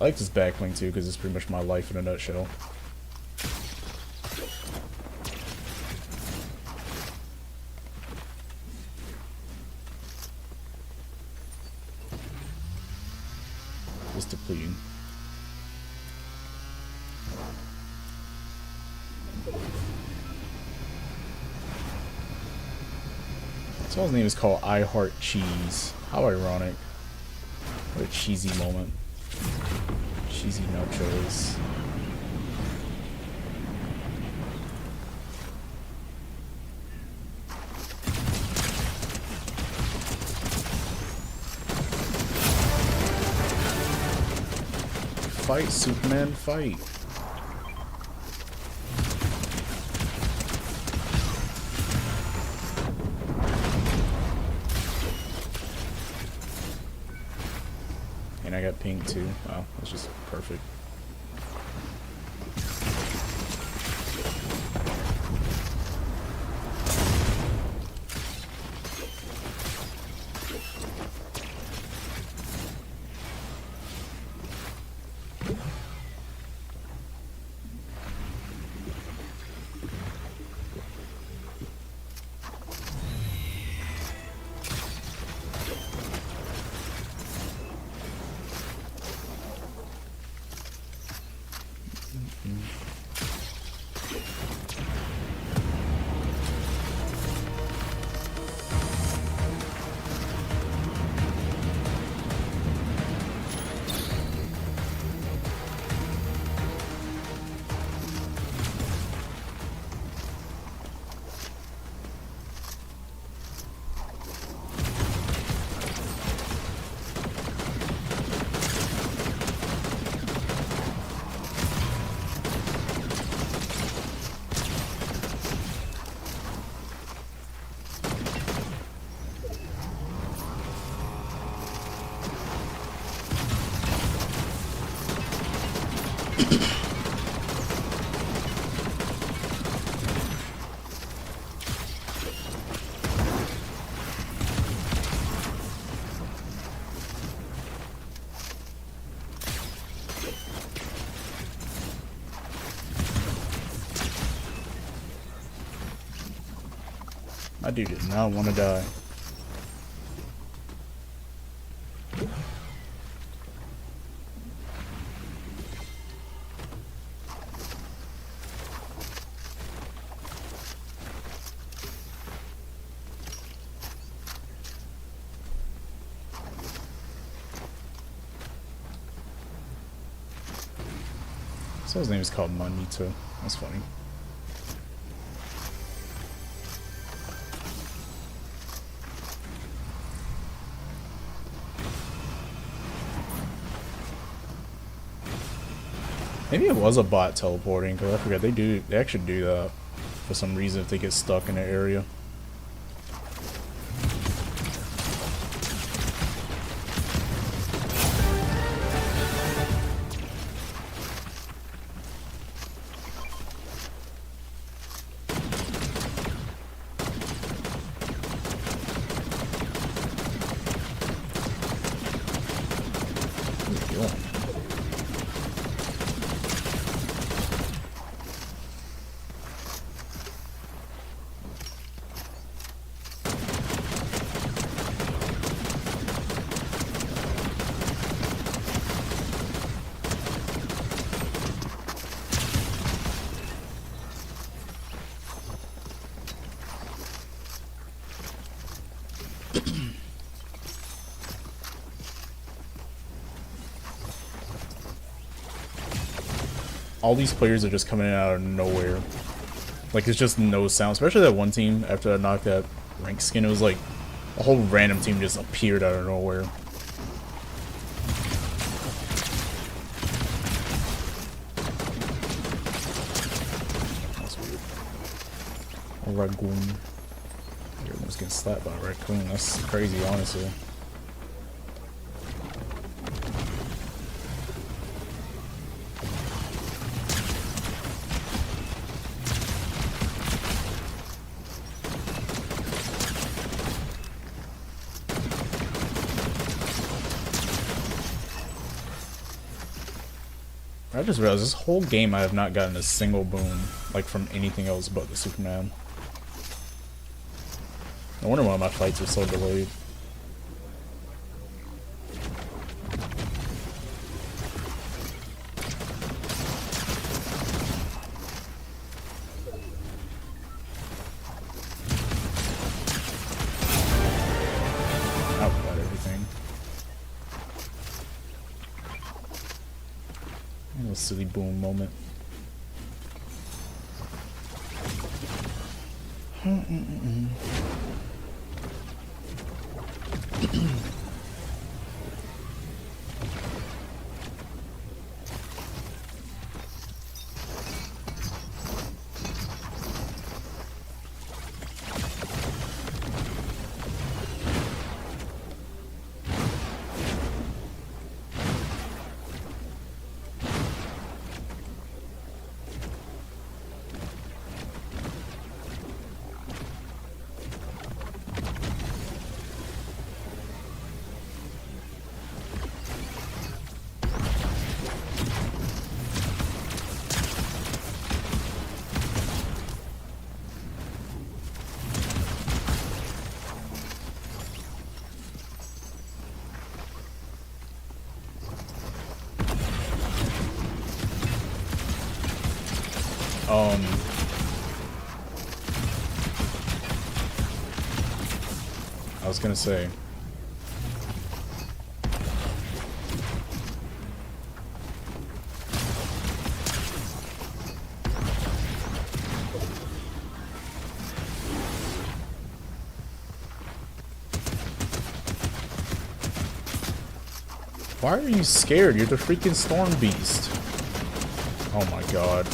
I like this backbling too because it's pretty much my life in a nutshell. Just depleting. So his name is called I Heart Cheese. How ironic. What a cheesy moment. Cheesy nachos. Fight, Superman, fight. And I got pink too. Wow, that's just perfect. My dude did not want to die. So his name is called Money too. That's funny. Maybe it was a bot teleporting, because I forgot they actually do that for some reason if they get stuck in an area. All these players are just coming in out of nowhere. Like, it's just no sound. Especially that one team, after I knocked that rank skin, it was like a whole random team just appeared out of nowhere. That's weird. A raccoon. Everyone's getting slapped by a raccoon. That's crazy, honestly. I just realized this whole game I have not gotten a single boon, like, from anything else but the Superman. I wonder why my fights are so delayed. silly boom moment. I was gonna say. Why are you scared? You're the freaking storm beast. Oh my god.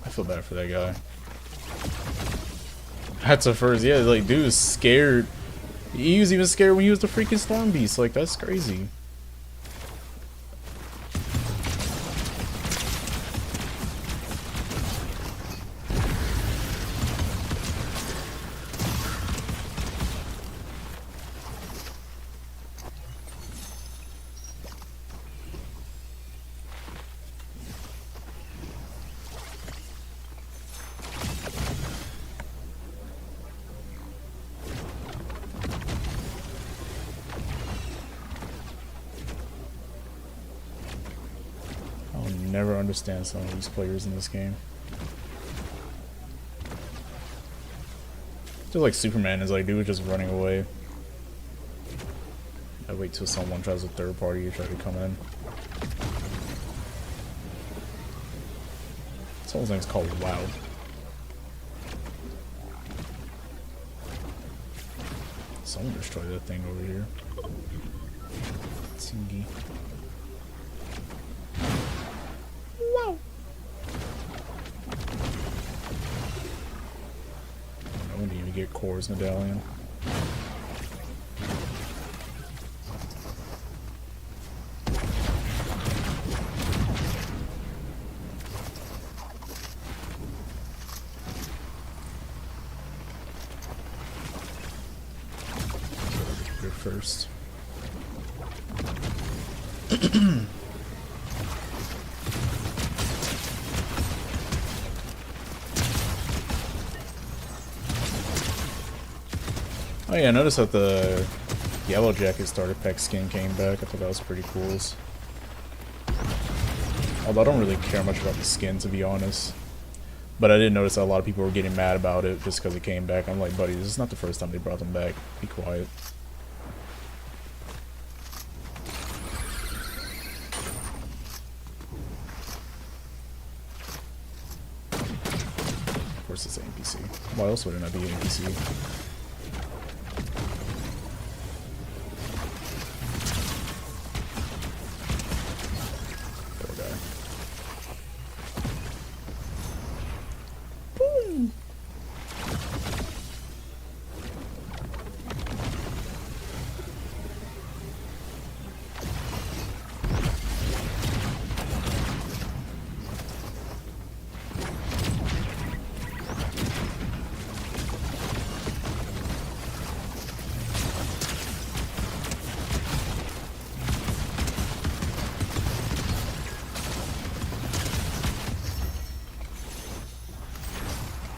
I feel bad for that guy. That's a first, yeah, like, dude was scared. He was even scared when he was the freaking storm beast. Like, that's crazy. Never understand some of these players in this game. Just like Superman is like, dude, just running away. I wait till someone tries a third party to try to come in. Someone's name's called Wow. Someone destroyed that thing over here. Tsingy. We need to get Core's medallion. Here first. Oh yeah, I noticed that the Yellow Jacket starter pack skin came back. I thought that was pretty cool. Although I don't really care much about the skin, to be honest. But I did notice that a lot of people were getting mad about it just because it came back. I'm like, buddy, this is not the first time they brought them back. Be quiet. Of course it's an NPC. Why else would it not be an NPC?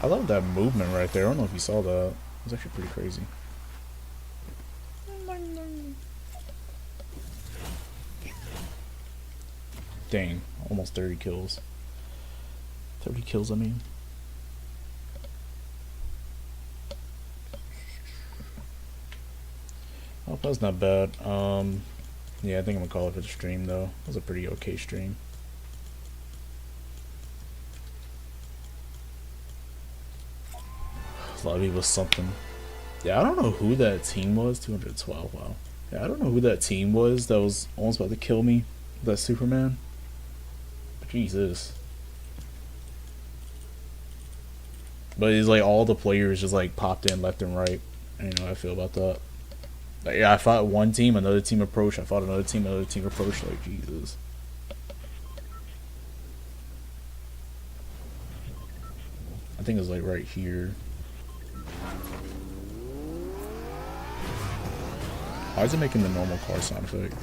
I love that movement right there. I don't know if you saw that. It was actually pretty crazy. Dang, almost 30 kills. 30 kills, I mean. was not bad. Yeah, I think I'm gonna call it for the stream though. It was a pretty okay stream. Lobby was something. Yeah, I don't know who that team was. 212. Wow. Yeah, I don't know who that team was that was almost about to kill me. That Superman. Jesus. But it's like all the players just like popped in left and right. I don't know how I feel about that. Like, yeah, I fought one team, another team approached. I fought another team approached. Like, Jesus. I think it was like right here. Why is it making the normal car sound effect?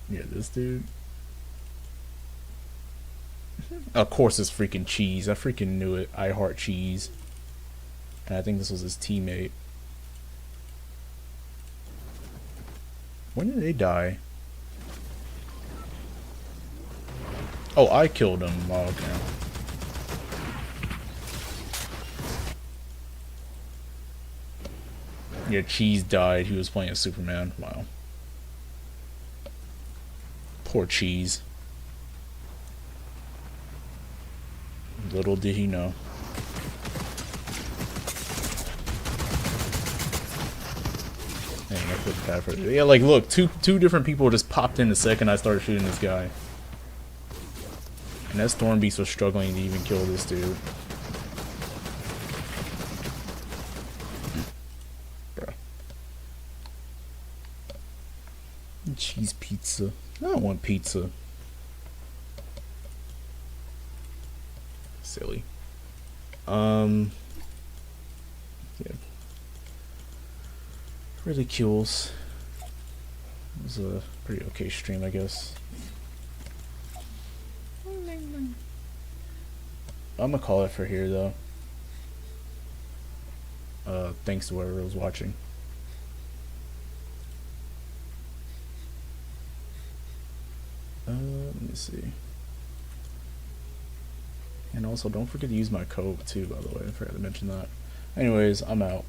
Yeah, this dude. Of course it's freaking Cheese. I freaking knew it. I heart Cheese. And I think this was his teammate. When did they die? Oh, I killed him. Oh, okay. Yeah, Cheese died. He was playing as Superman. Wow. Poor Cheese. Little did he know. Dang, I feel bad for it. Yeah, like, look, two different people just popped in the second I started shooting this guy. And that Storm Beast was struggling to even kill this dude. Bruh. Cheese pizza. I don't want pizza. Silly. Yeah. Ridiculous. It was a pretty okay stream, I guess. I'm gonna call it for here, though. Thanks to whoever was watching. Let me see. And also, don't forget to use my code, too, by the way. I forgot to mention that. Anyways, I'm out.